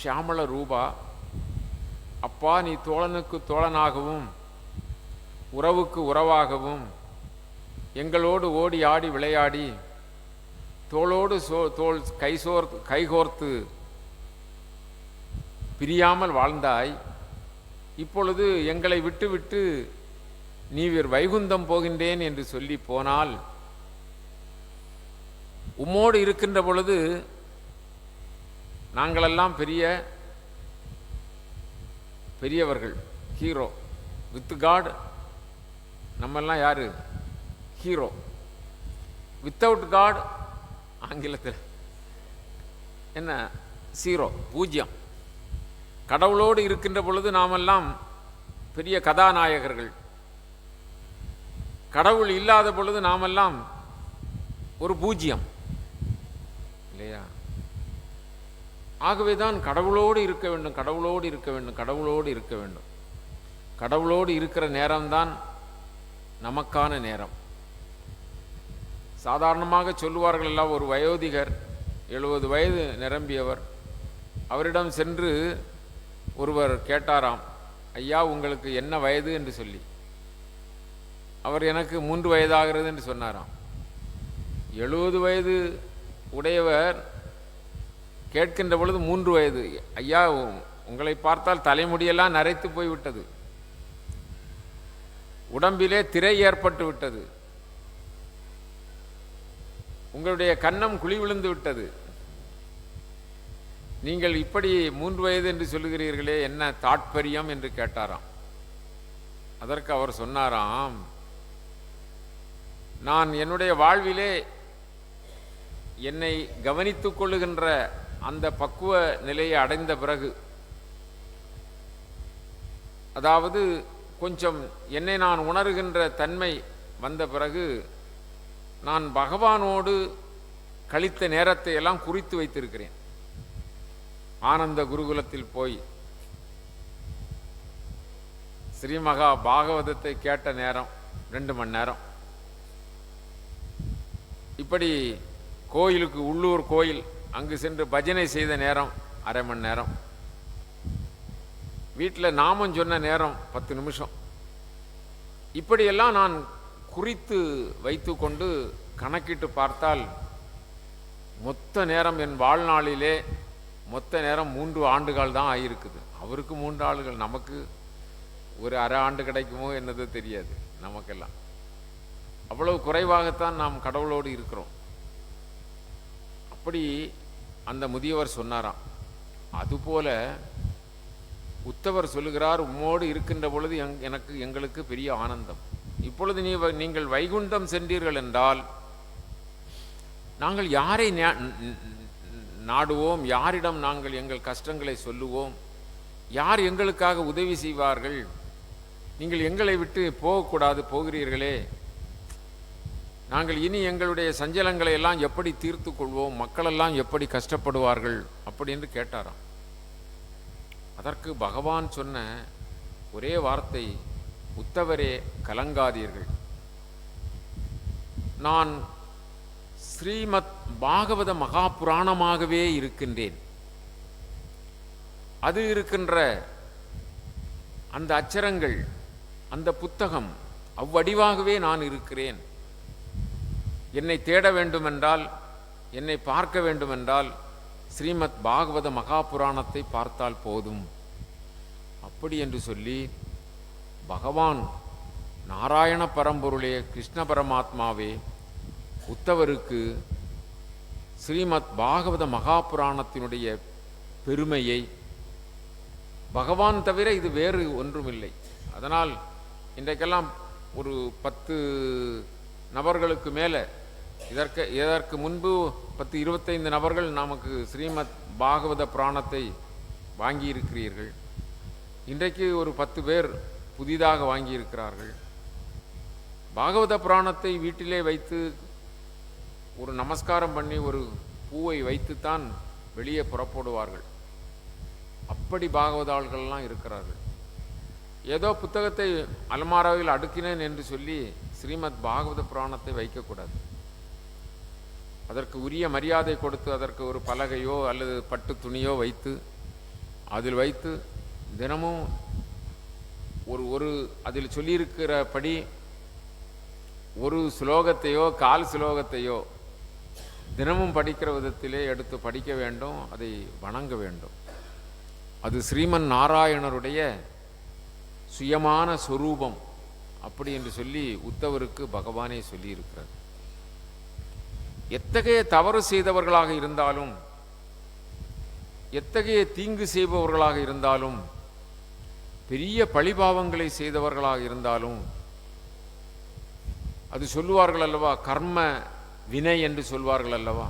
ஷியாமள ரூபா, அப்பா, நீ தோழனுக்கு தோழனாகவும் உறவுக்கு உறவாகவும் எங்களோடு ஓடி ஆடி விளையாடி தோளோடு தோள் கைகோர்த்து பிரியாமல் வாழ்ந்தாய். இப்பொழுது எங்களை விட்டுவிட்டு நீர் வைகுந்தம் போகின்றேன் என்று சொல்லி போனால், உம்மோடு இருக்கின்ற பொழுது நாங்களெல்லாம் பெரியவர்கள், ஹீரோ. வித் காட் நம்மெல்லாம் யாரு? ஹீரோ. வித்தவுட் காட் ஆங்கிலத்தில் என்ன? ஜீரோ, பூஜ்யம். கடவுளோடு இருக்கின்ற பொழுது நாமெல்லாம் பெரிய கதாநாயகர்கள், கடவுள் இல்லாத பொழுது நாமெல்லாம் ஒரு பூஜ்யம் இல்லையா? ஆகவேதான் கடவுளோடு இருக்க வேண்டும், கடவுளோடு இருக்க வேண்டும், கடவுளோடு இருக்க வேண்டும். கடவுளோடு இருக்கிற நேரம்தான் நமக்கான நேரம். சாதாரணமாக சொல்லுவார்கள் எல்லாம், ஒரு வயோதிகர் 70 வயது நிரம்பியவர், அவரிடம் சென்று ஒருவர் கேட்டாராம், ஐயா உங்களுக்கு என்ன வயது என்று சொல்லி. அவர் எனக்கு 3 வயதாகிறது என்று சொன்னாராம். 70 வயது உடையவர் கேட்கின்ற பொழுது 3 வயது. ஐயா, உங்களை பார்த்தால் தலைமுடியெல்லாம் நரைத்து போய்விட்டது, உடம்பிலே திரை ஏற்பட்டு விட்டது, உங்களுடைய கன்னம் குழி விழுந்து விட்டது, நீங்கள் இப்படி 3 வயது என்று சொல்லுகிறீர்களே, என்ன தாட்பரியம் என்று கேட்டாராம். அதற்கு அவர் சொன்னாராம், நான் என்னுடைய வாழ்விலே என்னை கவனித்துக் கொள்ளுகின்ற அந்த பக்குவ நிலையை அடைந்த பிறகு, அதாவது கொஞ்சம் என்னை நான் உணர்கின்ற தன்மை வந்த பிறகு, நான் பகவானோடு கழித்த நேரத்தை எல்லாம் குறித்து வைத்திருக்கிறேன். ஆனந்த குருகுலத்தில் போய் ஸ்ரீமகா பாகவதத்தை கேட்ட நேரம் 2 மணி நேரம், இப்படி கோயிலுக்கு, உள்ளூர் கோயில், அங்கு சென்று பஜனை செய்த நேரம் 1/2 மணி நேரம், வீட்டில் நாமம் சொன்ன நேரம் 10 நிமிஷம், இப்படியெல்லாம் நான் குறித்து வைத்து கொண்டு கணக்கிட்டு பார்த்தால் மொத்த நேரம் என் வாழ்நாளிலே மொத்த நேரம் 3 ஆண்டுகள் தான் ஆகியிருக்குது. அவருக்கு 3 ஆண்டுகள், நமக்கு ஒரு அரை ஆண்டு கிடைக்குமோ என்னது தெரியாது. நமக்கெல்லாம் அவ்வளவு குறைவாகத்தான் நாம் கடவுளோடு இருக்கிறோம். அப்படி அந்த முதியவர் சொன்னாராம். அதுபோல உத்தவர் சொல்லுகிறார், உம்மோடு இருக்கின்ற பொழுது எங்களுக்கு பெரிய ஆனந்தம். இப்பொழுது நீங்கள் வைகுண்டம் சென்றீர்கள் என்றால் நாங்கள் யாரை நாடுவோம், யாரிடம் நாங்கள் எங்கள் கஷ்டங்களை சொல்லுவோம், யார் எங்களுக்காக உதவி செய்வார்கள்? நீங்கள் எங்களை விட்டு போகக்கூடாது, போகிறீர்களே, நாங்கள் இனி எங்களுடைய சஞ்சலங்களை எல்லாம் எப்படி தீர்த்து கொள்வோம், மக்களெல்லாம் எப்படி கஷ்டப்படுவார்கள் அப்படி என்று கேட்டாராம். அதற்கு பகவான் சொன்ன ஒரே வார்த்தை, உத்தவரே கலங்காதீர்கள், நான் ஸ்ரீமத் பாகவத மகா புராணமாகவே இருக்கின்றேன். அது இருக்கின்ற அந்த அச்சரங்கள், அந்த புத்தகம், அவ்வடிவாகவே நான் இருக்கிறேன். என்னை தேட வேண்டுமென்றால், என்னை பார்க்க வேண்டுமென்றால் ஸ்ரீமத் பாகவத மகா புராணத்தை பார்த்தால் போதும். அப்படி என்று சொல்லி பகவான் நாராயண பரம்பொருளே, கிருஷ்ண பரமாத்மாவே உத்தவருக்கு ஸ்ரீமத் பாகவத மகா புராணத்தினுடைய பெருமையை, பகவான் தவிர இது வேறு ஒன்றுமில்லை. அதனால் இன்றைக்கெல்லாம் ஒரு 10 நபர்களுக்கு மேலே, இதற்கு முன்பு 10-25 நபர்கள் நமக்கு ஸ்ரீமத் பாகவத புராணத்தை வாங்கியிருக்கிறீர்கள். இன்றைக்கு ஒரு 10 பேர் புதிதாக வாங்கியிருக்கிறார்கள். பாகவத புராணத்தை வீட்டிலே வைத்து ஒரு நமஸ்காரம் பண்ணி ஒரு பூவை வைத்துத்தான் வெளியே புறப்படுவார்கள். அப்படி பாகவதாள்கள்லாம் இருக்கிறார்கள். ஏதோ புத்தகத்தை அலமாராவில் அடுக்கினேன் என்று சொல்லி ஸ்ரீமத் பாகவத புராணத்தை வைக்கக்கூடாது. அதற்கு உரிய மரியாதை கொடுத்து, அதற்கு ஒரு பலகையோ அல்லது பட்டு துணியோ வைத்து, அதில் வைத்து தினமும் ஒரு அதில் சொல்லியிருக்கிறபடி ஒரு ஸ்லோகத்தையோ 1/4 ஸ்லோகத்தையோ தினமும் படிக்கிற விதத்திலே எடுத்து படிக்க வேண்டும், அதை வணங்க வேண்டும். அது ஸ்ரீமன் நாராயணருடைய சுயமான சொரூபம் அப்படி என்று சொல்லி உத்தவருக்கு பகவானே சொல்லியிருக்கிறார். எத்தகைய தவறு செய்தவர்களாக இருந்தாலும், எத்தகைய தீங்கு செய்பவர்களாக இருந்தாலும், பெரிய பழிபாவங்களை செய்தவர்களாக இருந்தாலும், அது சொல்லுவார்கள் அல்லவா, கர்ம வினை என்று சொல்வார்கள் அல்லவா,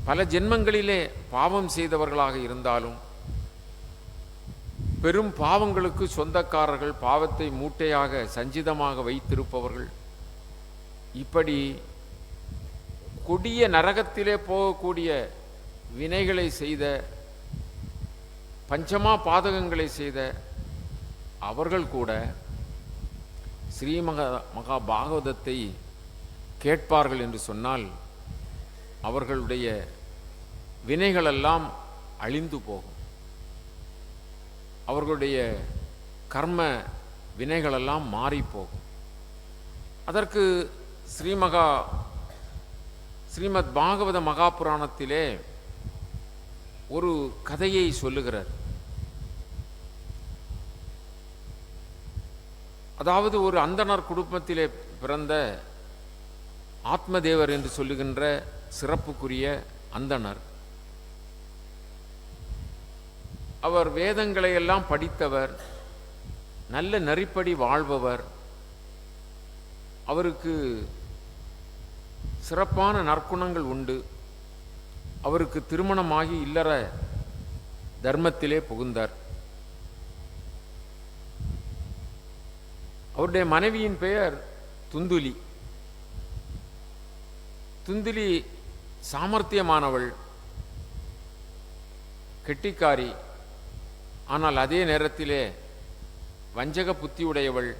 பல ஜென்மங்களிலே பாவம் செய்தவர்களாக இருந்தாலும், பெரும் பாவங்களுக்கு சொந்தக்காரர்கள், பாவத்தை மூட்டையாக சஞ்சிதமாக வைத்திருப்பவர்கள், இப்படி கொடிய நரகத்திலே போகக்கூடிய வினைகளை செய்த, பஞ்சமா பாதகங்களை செய்த அவர்கள் கூட மகா பாகவதத்தை கேட்பார்கள் என்று சொன்னால் அவர்களுடைய வினைகளெல்லாம் அழிந்து போகும். அவர்களுடைய கர்ம வினைகளெல்லாம் மாறிப்போகும். அதற்கு ஸ்ரீமத் பாகவத மகாபுராணத்திலே ஒரு கதையை சொல்லுகிறார். அதாவது ஒரு அந்தணர் குடும்பத்திலே பிறந்த ஆத்மதேவர் என்று சொல்லுகின்ற சிறப்புக்குரிய அந்தணர் அவர் வேதங்களை எல்லாம் படித்தவர், நல்ல நெறிப்படி வாழ்பவர். அவருக்கு சிறப்பான நற்குணங்கள் உண்டு. அவருக்கு திருமணமாகி இல்லற தர்மத்திலே புகுந்தார். அவருடைய மனைவியின் பெயர் துந்துலி. துந்துலி சாமர்த்தியமானவள், கெட்டிக்காரி. ஆனால் அதே நேரத்திலே வஞ்சக புத்தியுடையவள்,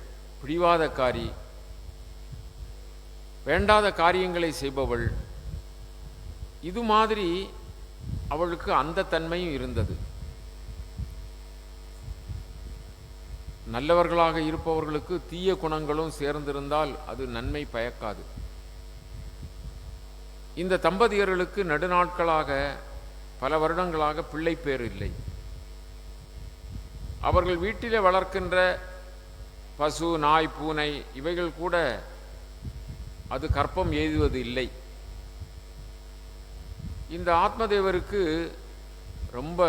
பிடிவாதக்காரி, வேண்டாத காரியங்களை செய்பவள். இது மாதிரி அவளுக்கு அந்த தன்மையும் இருந்தது. நல்லவர்களாக இருப்பவர்களுக்கு தீய குணங்களும் சேர்ந்திருந்தால் அது நன்மை பயக்காது. இந்த தம்பதியர்களுக்கு நெடுநாட்களாக, பல வருடங்களாக பிள்ளை பேர் இல்லை. அவர்கள் வீட்டிலே வளர்க்கின்ற பசு, நாய், பூனை இவைகள் கூட அது கற்பம் எய்துவது இல்லை. இந்த ஆத்மதேவருக்கு ரொம்ப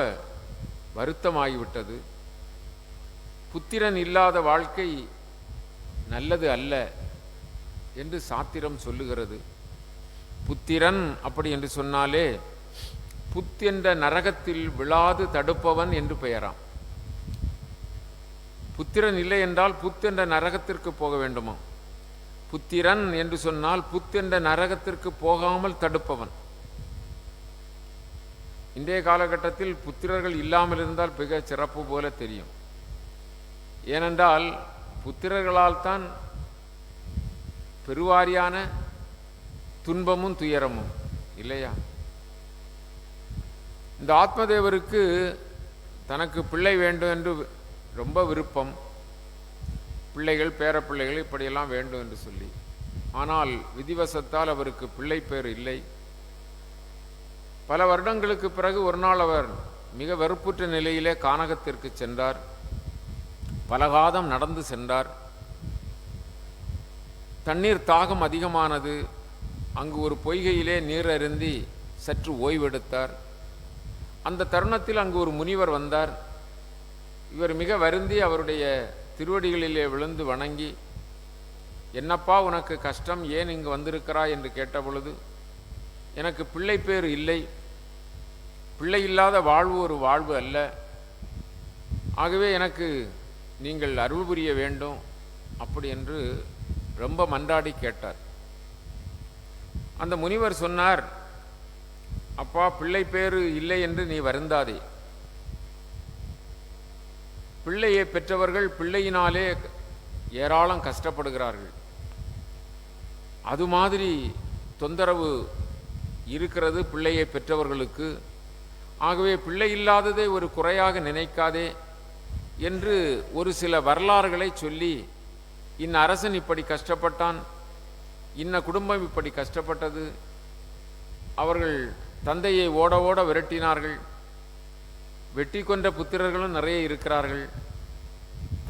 வருத்தமாகிவிட்டது. புத்திரன் இல்லாத வாழ்க்கை நல்லது அல்ல என்று சாத்திரம் சொல்லுகிறது. புத்திரன் அப்படி என்று சொன்னாலே புத் என்ற நரகத்தில் விழாது தடுப்பவன் என்று பெயராம். புத்திரன் இல்லை என்றால் புத் என்ற நரகத்திற்கு போக வேண்டுமா? புத்திரன் என்று சொன்னால் புத் என்ற நரகத்திற்கு போகாமல் தடுப்பவன். இன்றைய காலகட்டத்தில் புத்திரர்கள் இல்லாமல் இருந்தால் மிக சிறப்பு போல தெரியும். ஏனென்றால் புத்திரர்களால் தான் பெருவாரியான துன்பமும் துயரமும் இல்லையா? இந்த ஆத்மதேவருக்கு தனக்கு பிள்ளை வேண்டும் என்று ரொம்ப விருப்பம். பிள்ளைகள், பேரப்பிள்ளைகள் இப்படியெல்லாம் வேண்டும் என்று சொல்லி. ஆனால் விதிவசத்தால் அவருக்கு பிள்ளை பேர் இல்லை. பல வருடங்களுக்கு பிறகு ஒரு நாள் அவர் மிக வெறுப்புற்ற நிலையிலே கானகத்திற்கு சென்றார். பலகாதம் நடந்து சென்றார். தண்ணீர் தாகம் அதிகமானது. அங்கு ஒரு பொய்கையிலே நீர் அருந்தி சற்று ஓய்வெடுத்தார். அந்த தருணத்தில் அங்கு ஒரு முனிவர் வந்தார். இவர் மிக வருந்தி அவருடைய திருவடிகளிலே விழுந்து வணங்கி, என்னப்பா உனக்கு கஷ்டம், ஏன் இங்கு வந்திருக்கிறாய் என்று கேட்டபொழுது, எனக்கு பிள்ளை பேர் இல்லை, பிள்ளை இல்லாத வாழ்வு ஒரு வாழ்வு அல்ல, ஆகவே எனக்கு நீங்கள் அருள் புரிய வேண்டும் அப்படி என்று ரொம்ப மன்றாடி கேட்டார். அந்த முனிவர் சொன்னார், அப்பா பிள்ளை பேரு இல்லை என்று நீ வருந்தாதே. பிள்ளையை பெற்றவர்கள் பிள்ளையினாலே ஏராளம் கஷ்டப்படுகிறார்கள். அது மாதிரி தொந்தரவு இருக்கிறது பிள்ளையை பெற்றவர்களுக்கு. ஆகவே பிள்ளை இல்லாததை ஒரு குறையாக நினைக்காதே என்று ஒரு சில வரலாறுகளை சொல்லி, இன்ன அரசன் இப்படி கஷ்டப்பட்டான், இன்ன குடும்பம் இப்படி கஷ்டப்பட்டது, அவர்கள் தந்தையை ஓட ஓட விரட்டினார்கள், வெட்டி கொன்ற புத்திரர்களும் நிறைய இருக்கிறார்கள்,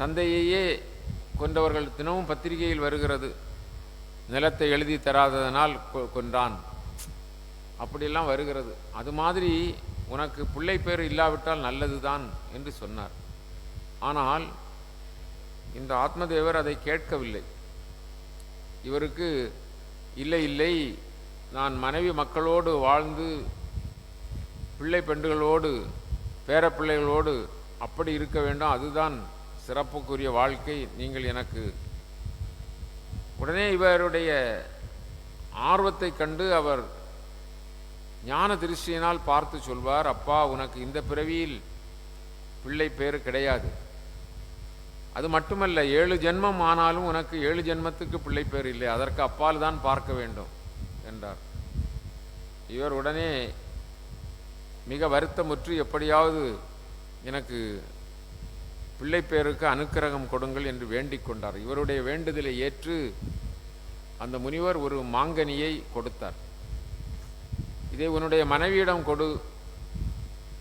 தந்தையையே கொண்டவர்கள் தினமும் பத்திரிகையில் வருகிறது, நிலத்தை எழுதி தராததனால் கொன்றான், அப்படியெல்லாம் வருகிறது. அது மாதிரி உனக்கு பிள்ளை பேர் இல்லாவிட்டால் நல்லதுதான் என்று சொன்னார். ஆனால் இந்த ஆத்மதேவர் அதை கேட்கவில்லை. இவருக்கு இல்லை இல்லை, நான் மனைவி மக்களோடு வாழ்ந்து பிள்ளை பெண்டுகளோடு பேரப்பிள்ளைகளோடு அப்படி இருக்க வேண்டும், அதுதான் சிறப்புக்குரிய வாழ்க்கை, நீங்கள் எனக்கு. உடனே இவருடைய ஆர்வத்தை கண்டு அவர் ஞான திருஷ்டியினால் பார்த்து சொல்வார், அப்பா உனக்கு இந்த பிறவியில் பிள்ளை பேர் கிடையாது, அது மட்டுமல்ல 7 ஜென்மம் ஆனாலும் உனக்கு 7 ஜென்மத்துக்கு பிள்ளை பேர் இல்லை, அதற்கு அப்பால் தான் பார்க்க வேண்டும் என்றார். இவர் உடனே மிக வருத்தமுற்று, எப்படியாவது எனக்கு பிள்ளை பேருக்கு அனுக்கிரகம் கொடுங்கள் என்று வேண்டிக் கொண்டார். இவருடைய வேண்டுதலை ஏற்று அந்த முனிவர் ஒரு மாங்கனியை கொடுத்தார். இதை உன்னுடைய மனைவியிடம் கொடு,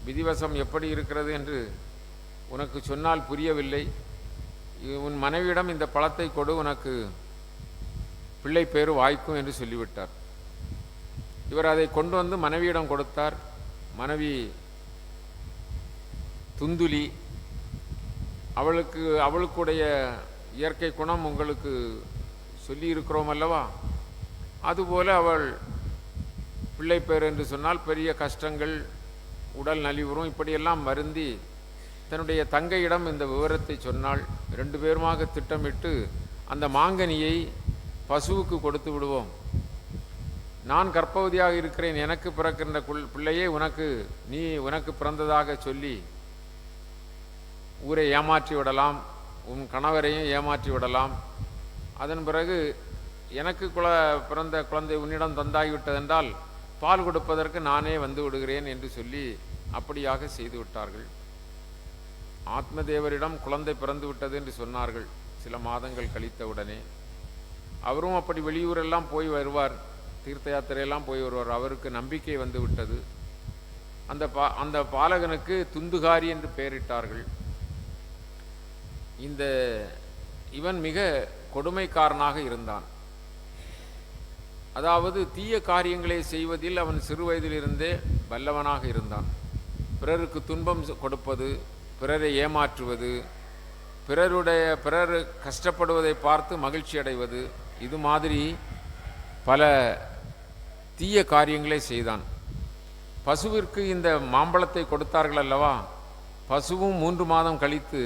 விதிவசம் எப்படி இருக்கிறது என்று உனக்கு சொன்னால் புரியவில்லை, உன் மனைவியிடம் இந்த பழத்தை கொடு, உனக்கு பிள்ளை பேரு வாய்க்கும் என்று சொல்லிவிட்டார். இவர் அதை கொண்டு வந்து மனைவியிடம் கொடுத்தார். மனைவி துந்துலி, அவளுக்குடைய இயற்கை குணம் உங்களுக்கு சொல்லியிருக்கிறோம் அல்லவா? அதுபோல் அவள் பிள்ளைப்பேர் என்று சொன்னால் பெரிய கஷ்டங்கள், உடல் நலிவுறும், இப்படியெல்லாம் வருந்தி தன்னுடைய தங்கையிடம் இந்த விவரத்தை சொன்னாள். 2 பேருமாக திட்டமிட்டு அந்த மாங்கனியை பசுவுக்கு கொடுத்து விடுவோம். நான் கர்ப்பவதியாக இருக்கிறேன், எனக்கு பிறக்கின்ற பிள்ளையே உனக்கு பிறந்ததாக சொல்லி ஊரை ஏமாற்றி விடலாம், உன் கணவரையும் ஏமாற்றி விடலாம். அதன் பிறகு எனக்கு பிறந்த குழந்தை உன்னிடம் தந்தாகிவிட்டதென்றால் பால் கொடுப்பதற்கு நானே வந்து விடுகிறேன் என்று சொல்லி அப்படியாக செய்து விட்டார்கள். ஆத்மதேவரிடம் குழந்தை பிறந்து விட்டது என்று சொன்னார்கள். சில மாதங்கள் கழித்தவுடனே அவரும் அப்படி வெளியூரெல்லாம் போய் வருவார், தீர்த்த யாத்திரையெல்லாம் போய் வருவார். அவருக்கு நம்பிக்கை வந்து விட்டது. அந்த பாலகனுக்கு துந்துகாரி என்று பெயரிட்டார்கள். இவன் மிக கொடுமைக்காரனாக இருந்தான். அதாவது தீய காரியங்களை செய்வதில் அவன் சிறு வயதிலிருந்தே வல்லவனாக இருந்தான். பிறருக்கு துன்பம் கொடுப்பது, பிறரை ஏமாற்றுவது, பிறர் கஷ்டப்படுவதை பார்த்து மகிழ்ச்சி அடைவது, இது மாதிரி பல தீய காரியங்களை செய்தான். பசுவிற்கு இந்த மாம்பழத்தை கொடுத்தார்கள் அல்லவா? பசுவும் 3 மாதம் கழித்து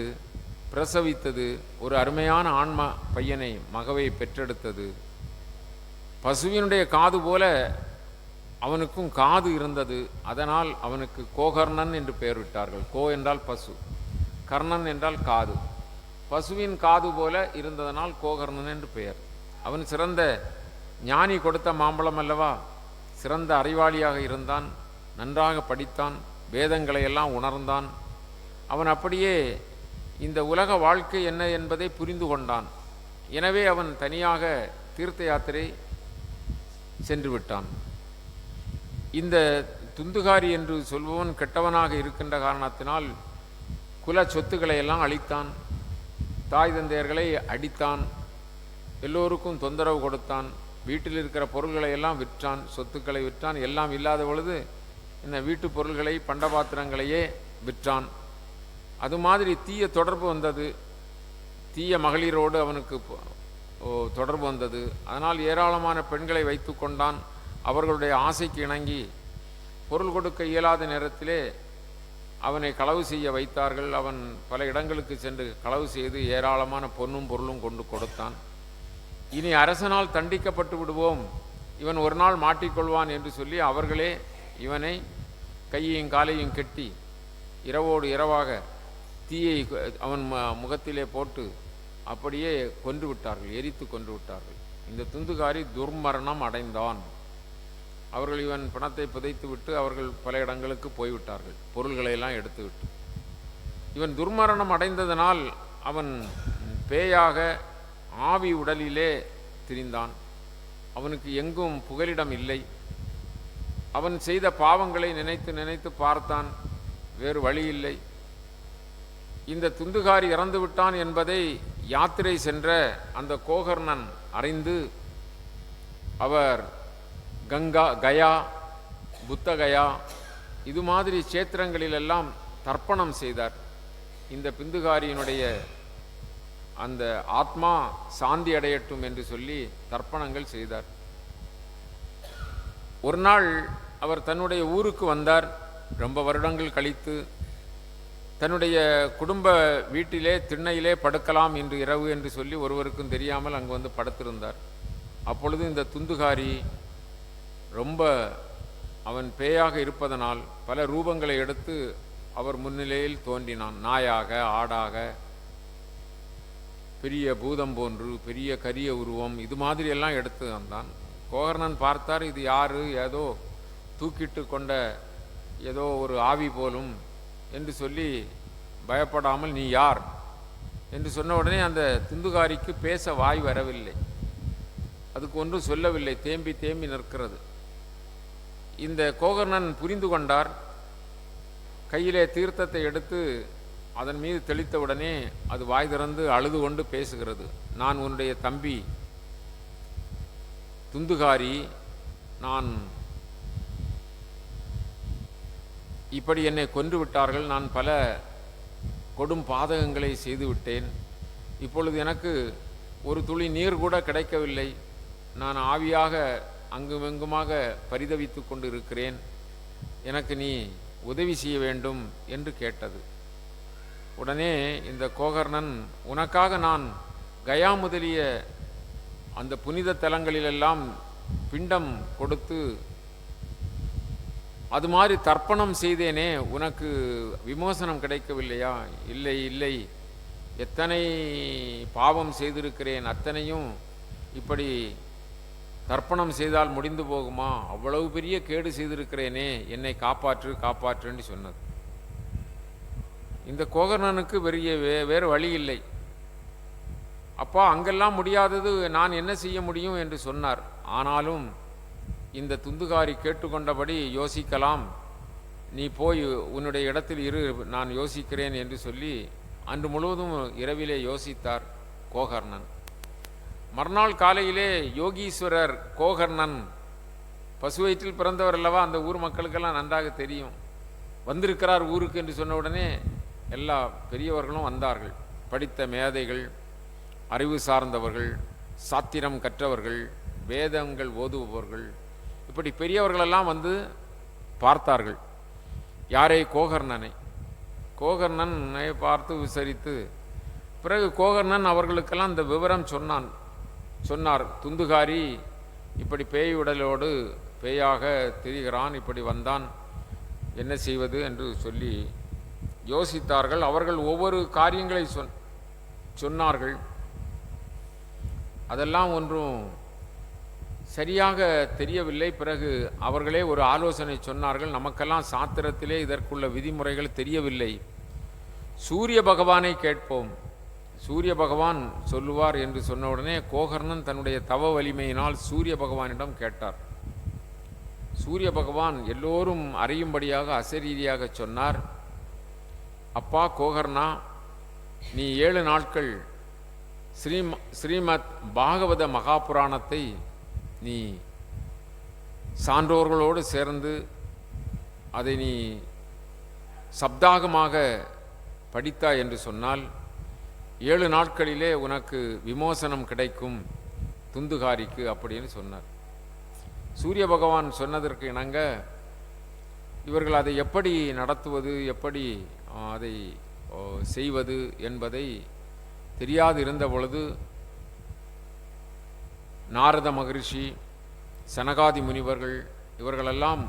பிரசவித்தது. ஒரு அருமையான ஆன்மா பையனை, மகவை பெற்றெடுத்தது. பசுவினுடைய காது போல அவனுக்கும் காது இருந்தது. அதனால் அவனுக்கு கோகர்ணன் என்று பெயர் விட்டார்கள். கோ என்றால் பசு, கர்ணன் என்றால் காது. பசுவின் காது போல இருந்ததனால் கோகர்ணன் என்று பெயர். அவன் சிறந்த ஞானி கொடுத்த மாம்பழம் அல்லவா? சிறந்த அறிவாளியாக இருந்தான், நன்றாக படித்தான், வேதங்களை எல்லாம் உணர்ந்தான். அவன் அப்படியே இந்த உலக வாழ்க்கை என்ன என்பதை புரிந்து கொண்டான். எனவே அவன் தனியாக தீர்த்த யாத்திரை சென்று விட்டான். இந்த துந்துகாரி என்று சொல்பவன் கெட்டவனாக இருக்கின்ற காரணத்தினால் குல சொத்துக்களை எல்லாம் அழித்தான், தாய் தந்தையர்களை அடித்தான், எல்லோருக்கும் தொந்தரவு கொடுத்தான், வீட்டில் இருக்கிற பொருள்களை எல்லாம் விற்றான், சொத்துக்களை விற்றான். எல்லாம் இல்லாத பொழுது இந்த வீட்டு பொருள்களை, பண்டபாத்திரங்களையே விற்றான். அது மாதிரி தீய தொடர்பு வந்தது. தீய மகளிரோடு அவனுக்கு தொடர்பு வந்தது. அதனால் ஏராளமான பெண்களை வைத்து கொண்டான். அவர்களுடைய ஆசைக்கு இணங்கி பொருள் கொடுக்க இயலாத நேரத்திலே அவனை களவு செய்ய வைத்தார்கள். அவன் பல இடங்களுக்கு சென்று களவு செய்து ஏராளமான பொன்னும் பொருளும் கொண்டு கொடுத்தான். இனி அரசனால் தண்டிக்கப்பட்டு விடுவோம், இவன் ஒரு நாள் மாட்டிக்கொள்வான் என்று சொல்லி அவர்களே இவனை கையையும் காலையும் கெட்டி இரவோடு இரவாக தீயை அவன் முகத்திலே போட்டு அப்படியே கொன்று விட்டார்கள், எரித்து கொன்று விட்டார்கள். இந்த துந்துகாரி துர்மரணம் அடைந்தான். அவர்கள் இவன் பணத்தை புதைத்து விட்டு அவர்கள் பல இடங்களுக்கு போய்விட்டார்கள், பொருள்களை எல்லாம் எடுத்துவிட்டு. இவன் துர்மரணம் அடைந்ததனால் அவன் பேயாக ஆவி உடலிலே திரிந்தான். அவனுக்கு எங்கும் புகலிடம் இல்லை. அவன் செய்த பாவங்களை நினைத்து நினைத்து பார்த்தான், வேறு வழி இல்லை. இந்த துந்துகாரி இறந்து விட்டான் என்பதை யாத்திரை சென்ற அந்த கோகர்ணன் அறிந்து அவர் கயா, புத்தகயா இது மாதிரி சேத்திரங்களிலெல்லாம் தர்ப்பணம் செய்தார். இந்த பிந்துகாரியினுடைய அந்த ஆத்மா சாந்தி அடையட்டும் என்று சொல்லி தர்ப்பணங்கள் செய்தார். ஒரு நாள் அவர் தன்னுடைய ஊருக்கு வந்தார். ரொம்ப வருடங்கள் கழித்து தன்னுடைய குடும்ப வீட்டிலே திண்ணையிலே படுக்கலாம் இன்று இரவு என்று சொல்லி ஒருவருக்கும் தெரியாமல் அங்கு வந்து படுத்திருந்தார். அப்பொழுது இந்த துந்துகாரி ரொம்ப அவன் பேயாக இருப்பதனால் பல ரூபங்களை எடுத்து அவர் முன்னிலையில் தோன்றினான். நாயாக, ஆடாக, பெரிய பூதம் போன்று, பெரிய கரிய உருவம், இது மாதிரி எல்லாம் எடுத்து வந்தான். கோகர்ணன் பார்த்தார், இது யாரு, ஏதோ தூக்கிட்டு கொண்ட ஏதோ ஒரு ஆவி போலும் என்று சொல்லி பயப்படாமல் நீ யார் என்று சொன்ன உடனே அந்த துந்துகாரிக்கு பேச வாய் வரவில்லை. அதுக்கு ஒன்றும் சொல்லவில்லை, தேம்பி தேம்பி நிற்கிறது. இந்த கோகர்ணன் புரிந்து கொண்டார். கையிலே தீர்த்தத்தை எடுத்து அதன் மீது தெளித்தவுடனே அது வாய் திறந்து அழுது கொண்டு பேசுகிறது. நான் உன்னுடைய தம்பி துந்துகாரி, நான் இப்படி என்னை கொன்று விட்டார்கள், நான் பல கொடும் பாதகங்களை செய்துவிட்டேன். இப்பொழுது எனக்கு ஒரு துளி நீர் கூட கிடைக்கவில்லை. நான் ஆவியாக அங்குமெங்குமாக பரிதவித்து கொண்டு இருக்கிறேன். எனக்கு நீ உதவி செய்ய வேண்டும் என்று கேட்டது. உடனே இந்த கோகர்ணன், உனக்காக நான் கயா முதலிய அந்த புனித தலங்களிலெல்லாம் பிண்டம் கொடுத்து அது மாதிரி தர்ப்பணம் செய்தேனே, உனக்கு விமோசனம் கிடைக்கவில்லையா? இல்லை இல்லை, எத்தனை பாவம் செய்திருக்கிறேன், அத்தனையும் இப்படி தர்ப்பணம் செய்தால் முடிந்து போகுமா? அவ்வளவு பெரிய கேடு செய்திருக்கிறேனே, என்னை காப்பாற்று காப்பாற்றுன்னு சொன்னது. இந்த கோகர்ணனுக்கு வேறு வழி இல்லை. அப்பா, அங்கெல்லாம் முடியாதது நான் என்ன செய்ய முடியும் என்று சொன்னார். ஆனாலும் இந்த துந்துகாரி கேட்டுக்கொண்டபடி, யோசிக்கலாம், நீ போய் உன்னுடைய இடத்தில் இரு, நான் யோசிக்கிறேன் என்று சொல்லி அன்று முழுவதும் இரவிலே யோசித்தார் கோகர்ணன். மறுநாள் காலையிலே யோகீஸ்வரர் கோகர்ணன் பசுவயிற்றில் பிறந்தவர் அல்லவா, அந்த ஊர் மக்களுக்கெல்லாம் நன்றாக தெரியும். வந்திருக்கிறார் ஊருக்கு என்று சொன்ன உடனே எல்லா பெரியவர்களும் வந்தார்கள். படித்த மேதைகள், அறிவு சார்ந்தவர்கள், சாத்திரம் கற்றவர்கள், வேதங்கள் ஓதுபவர்கள், இப்படி பெரியவர்களெல்லாம் வந்து பார்த்தார்கள். யாரை? கோகர்ணனை. கோகர்ணனை பார்த்து விசாரித்து பிறகு கோகர்ணன் அவர்களுக்கெல்லாம் இந்த விவரம் சொன்னார். துந்துகாரி இப்படி பேய் உடலோடு பேயாக திரிகிறான், இப்படி வந்தான், என்ன செய்வது என்று சொல்லி யோசித்தார்கள். அவர்கள் ஒவ்வொரு காரியங்களை சொன்னார்கள். அதெல்லாம் ஒன்றும் சரியாக தெரியவில்லை. பிறகு அவர்களே ஒரு ஆலோசனை சொன்னார்கள். நமக்கெல்லாம் சாத்திரத்திலே இதற்குள்ள விதிமுறைகள் தெரியவில்லை, சூரிய பகவானை கேட்போம், சூரிய பகவான் சொல்லுவார் என்று சொன்ன உடனே கோகர்ணன் தன்னுடைய தவ வலிமையினால் சூரிய பகவானிடம் கேட்டார். சூரிய பகவான் எல்லோரும் அறியும்படியாக அசரீரியாக சொன்னார், அப்பா கோகர்ணா, நீ 7 நாட்கள் ஸ்ரீமத் பாகவத மகாபுராணத்தை நீ சான்றோர்களோடு சேர்ந்து அதை நீ சப்தாகமாக படித்தாய் என்று சொன்னால் 7 நாட்களிலே உனக்கு விமோசனம் கிடைக்கும் துந்துகாரிக்கு அப்படின்னு சொன்னார். சூரிய பகவான் சொன்னதற்கு இணங்க இவர்கள் அதை எப்படி நடத்துவது, எப்படி அதை செய்வது என்பதை தெரியாது இருந்த பொழுது நாரத மகரிஷி, சனகாதி முனிவர்கள் இவர்களெல்லாம்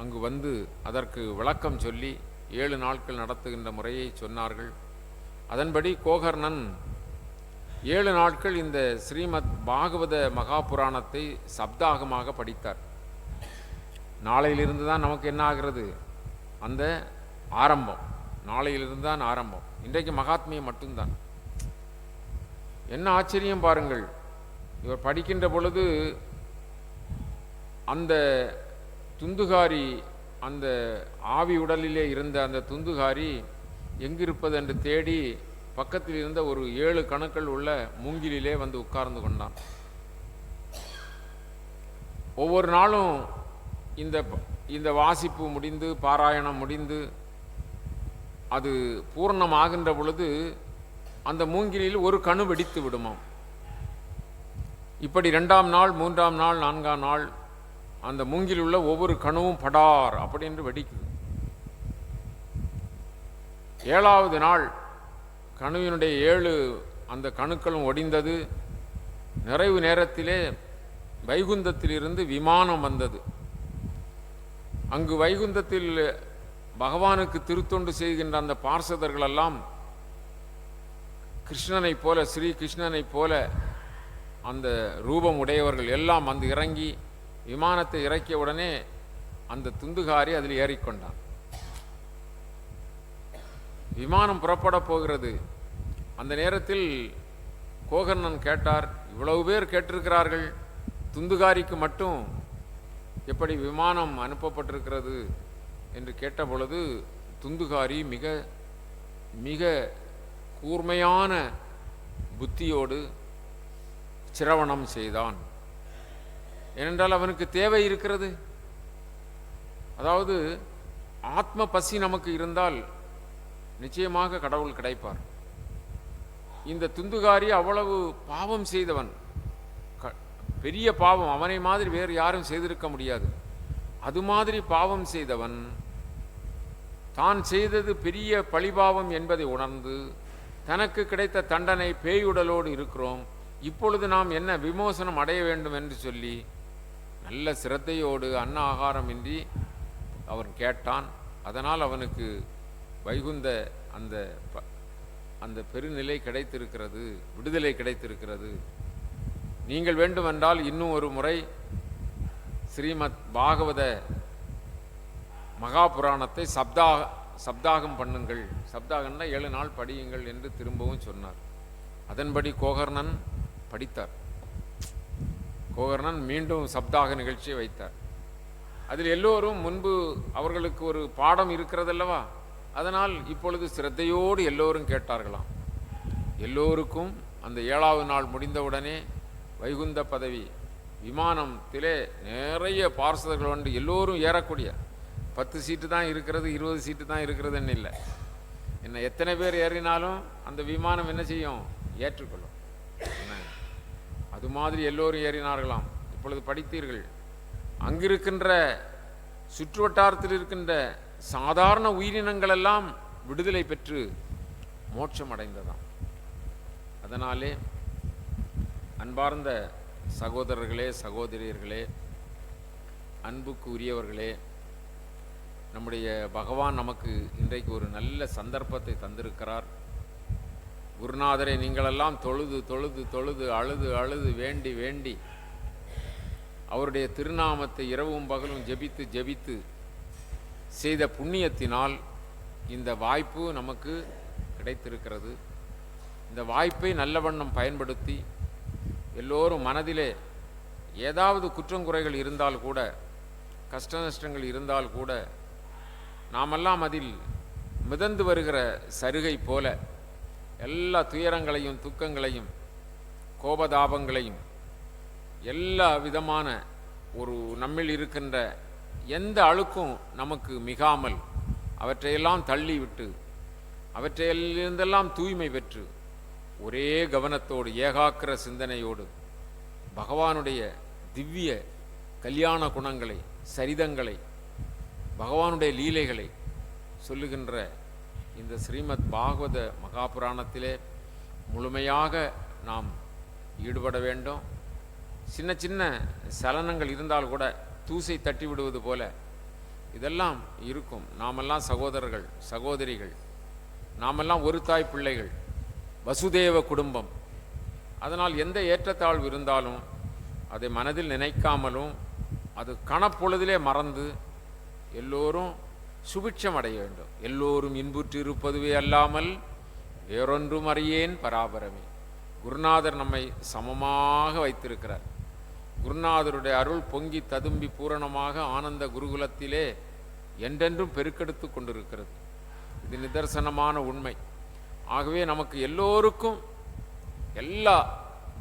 அங்கு வந்து அதற்கு விளக்கம் சொல்லி 7 நாட்கள் நடத்துகின்ற முறையை சொன்னார்கள். அதன்படி கோகர்ணன் 7 நாட்கள் இந்த ஸ்ரீமத் பாகவத மகாபுராணத்தை சப்தாகமாக படித்தார். நாளையிலிருந்து தான் நமக்கு என்ன ஆகிறது, அந்த ஆரம்பம், நாளையிலிருந்து தான் ஆரம்பம். இன்றைக்கு மகாத்மியம் மட்டும்தான். என்ன ஆச்சரியம் பாருங்கள், இவர் படிக்கின்ற பொழுது அந்த துந்துகாரி, அந்த ஆவி உடலிலே இருந்த அந்த துந்துகாரி எங்கிருப்பது என்று தேடி பக்கத்தில் இருந்த ஒரு 7 கணுக்கள் உள்ள மூங்கிலே வந்து உட்கார்ந்து கொண்டான். ஒவ்வொரு நாளும் இந்த வாசிப்பு முடிந்து, பாராயணம் முடிந்து அது பூர்ணமாகின்ற பொழுது அந்த மூங்கிலில் ஒரு கணு வெடித்து விடுமாம். இப்படி 2ஆம் நாள், 3ஆம் நாள், 4ஆம் நாள் அந்த மூங்கில் உள்ள ஒவ்வொரு கணுவும் படார் அப்படி என்று வெடிக்குது. 7ஆவது நாள் கணுவினுடைய 7 அந்த கணுக்களும் ஒடிந்தது. நிறைவு நேரத்திலே வைகுந்தத்திலிருந்து விமானம் வந்தது. அங்கு வைகுந்தத்தில் பகவானுக்கு திருத்தொண்டு செய்கின்ற அந்த பார்சதர்களெல்லாம் கிருஷ்ணனைப் போல, ஸ்ரீ கிருஷ்ணனைப் போல அந்த ரூபம் உடையவர்கள் எல்லாம் வந்து இறங்கி விமானத்தை இறக்கிய உடனே அந்த துந்துகாரி அதில் ஏறிக்கொண்டான். விமானம் புறப்பட போகிறது. அந்த நேரத்தில் கோகர்ணன் கேட்டார், இவ்வளவு பேர் கேட்டிருக்கிறார்கள், துந்துகாரிக்கு மட்டும் எப்படி விமானம் அனுப்பப்பட்டிருக்கிறது என்று கேட்ட பொழுது துந்துகாரி மிக மிக கூர்மையான புத்தியோடு சிரவணம் செய்தான். ஏனென்றால் அவனுக்கு தேவை இருக்கிறது. அதாவது ஆத்ம பசி நமக்கு இருந்தால் நிச்சயமாக கடவுள் கிடைப்பார். இந்த துந்துகாரி அவ்வளவு பாவம் செய்தவன், பெரிய பாவம், அவனை மாதிரி வேறு யாரும் செய்திருக்க முடியாது. அது மாதிரி பாவம் செய்தவன் தான் செய்தது பெரிய பழிபாவம் என்பதை உணர்ந்து தனக்கு கிடைத்த தண்டனை பேயுடலோடு இருக்கிறோம், இப்பொழுது நாம் என்ன விமோசனம் அடைய வேண்டும் என்று சொல்லி நல்ல சிரத்தையோடு அன்ன ஆகாரமின்றி அவன் கேட்டான். அதனால் அவனுக்கு வைகுந்த அந்த பெருநிலை கிடைத்திருக்கிறது, விடுதலை கிடைத்திருக்கிறது. நீங்கள் வேண்டுமென்றால் இன்னும் ஒரு முறை ஸ்ரீமத் பாகவத மகாபுராணத்தை சப்தாகம் பண்ணுங்கள், சப்தாகம்னா 7 நாள் படியுங்கள் என்று திரும்பவும் சொன்னார். அதன்படி கோகர்ணன் படித்தார். கோகர்ணன் மீண்டும் சப்தாக நிகழ்ச்சியை வைத்தார். அதில் எல்லோரும் முன்பு அவர்களுக்கு ஒரு பாடம் இருக்கிறதல்லவா, அதனால் இப்பொழுது சிரத்தையோடு எல்லோரும் கேட்டார்களாம். எல்லோருக்கும் அந்த 7வது நாள் முடிந்தவுடனே வைகுந்த பதவி விமானத்திலே நிறைய பார்சல்கள் வந்து எல்லோரும் ஏறக்கூடிய 10 சீட்டு தான் இருக்கிறது, 20 சீட்டு தான் இருக்கிறதுன்னு இல்லை, என்ன எத்தனை பேர் ஏறினாலும் அந்த விமானம் என்ன செய்யும், ஏற்றுக்கொள்ளும். அது மாதிரி எல்லோரும் ஏறினார்களாம். இப்பொழுது படித்தீர்கள், அங்கிருக்கின்ற சுற்று வட்டாரத்தில் இருக்கின்ற சாதாரண உயிரினங்கள் எல்லாம் விடுதலை பெற்று மோட்சம் அடைந்ததாம். அதனாலே அன்பார்ந்த சகோதரர்களே, சகோதரியர்களே, அன்புக்கு உரியவர்களே, நம்முடைய பகவான் நமக்கு இன்றைக்கு ஒரு நல்ல சந்தர்ப்பத்தை தந்திருக்கிறார். குருநாதரை நீங்களெல்லாம் தொழுது தொழுது தொழுது அழுது அழுது வேண்டி வேண்டி அவருடைய திருநாமத்தை இரவும் பகலும் ஜெபித்து ஜெபித்து செய்த புண்ணியத்தினால் இந்த வாய்ப்பு நமக்கு கிடைத்திருக்கிறது. இந்த வாய்ப்பை நல்ல வண்ணம் பயன்படுத்தி எல்லோரும் மனதிலே ஏதாவது குற்றங்குறைகள் இருந்தால் கூட, கஷ்ட நஷ்டங்கள் இருந்தால் கூட, நாமெல்லாம் அதில் மிதந்து வருகிற சருகை போல எல்லா துயரங்களையும் துக்கங்களையும் கோபதாபங்களையும் எல்லா விதமான ஒரு நம்மில் இருக்கின்ற எந்த அழுக்கும் நமக்கு மிகாமல் அவற்றையெல்லாம் தள்ளிவிட்டு அவற்றையிலிருந்தெல்லாம் தூய்மை பெற்று ஒரே கவனத்தோடு ஏகாக்கிர சிந்தனையோடு பகவானுடைய திவ்ய கல்யாண குணங்களை, சரிதங்களை, பகவானுடைய லீலைகளை சொல்லுகின்ற இந்த ஸ்ரீமத் பாகவத மகாபுராணத்திலே முழுமையாக நாம் ஈடுபட வேண்டும். சின்ன சின்ன சலனங்கள் இருந்தால் கூட தூசை தட்டி விடுவது போல இதெல்லாம் இருக்கும். நாமெல்லாம் சகோதரர்கள், சகோதரிகள், நாமெல்லாம் ஒரு தாய் பிள்ளைகள், வசுதேவ குடும்பம். அதனால் எந்த ஏற்றத்தாழ்வு இருந்தாலும் அதை மனதில் நினைக்காமலும் அது கணப்பொழுதிலே மறந்து எல்லோரும் சுபிட்சம் அடைய வேண்டும். எல்லோரும் இன்புற்று இருப்பதுவே அல்லாமல் வேறொன்றும் அறியேன் பராபரமே. குருநாதர் நம்மை சமமாக வைத்திருக்கிறார். குருநாதருடைய அருள் பொங்கி ததும்பி பூரணமாக ஆனந்த குருகுலத்திலே என்றென்றும் பெருக்கெடுத்து கொண்டிருக்கிறது. இது நிதர்சனமான உண்மை. ஆகவே நமக்கு எல்லோருக்கும் எல்லா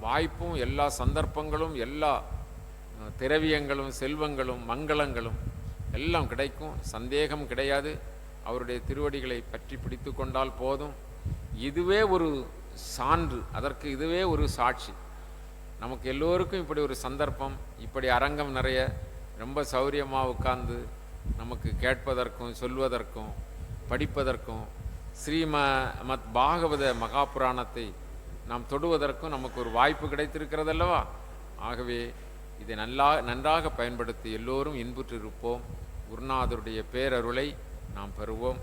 வாய்ப்பும், எல்லா சந்தர்ப்பங்களும், எல்லா திரவியங்களும், செல்வங்களும், மங்களங்களும் எல்லாம் கிடைக்கும். சந்தேகம் கிடையாது. அவருடைய திருவடிகளை பற்றி பிடித்து கொண்டால் போதும். இதுவே ஒரு சான்று, அதற்கு இதுவே ஒரு சாட்சி. நமக்கு எல்லோருக்கும் இப்படி ஒரு சந்தர்ப்பம், இப்படி அரங்கம் நிறைய ரொம்ப சௌரியமாக உட்கார்ந்து நமக்கு கேட்பதற்கும் சொல்வதற்கும் படிப்பதற்கும் ஸ்ரீமத் பாகவத மகாபுராணத்தை நாம் தொடுவதற்கும் நமக்கு ஒரு வாய்ப்பு கிடைத்திருக்கிறதல்லவா. ஆகவே இதை நன்றாக பயன்படுத்தி எல்லோரும் இன்புற்றிருப்போம். குருநாதருடைய பேரருளை நாம் பெறுவோம்.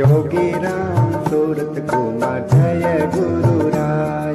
योगी राम सूरत कुमार जय गुरु राय।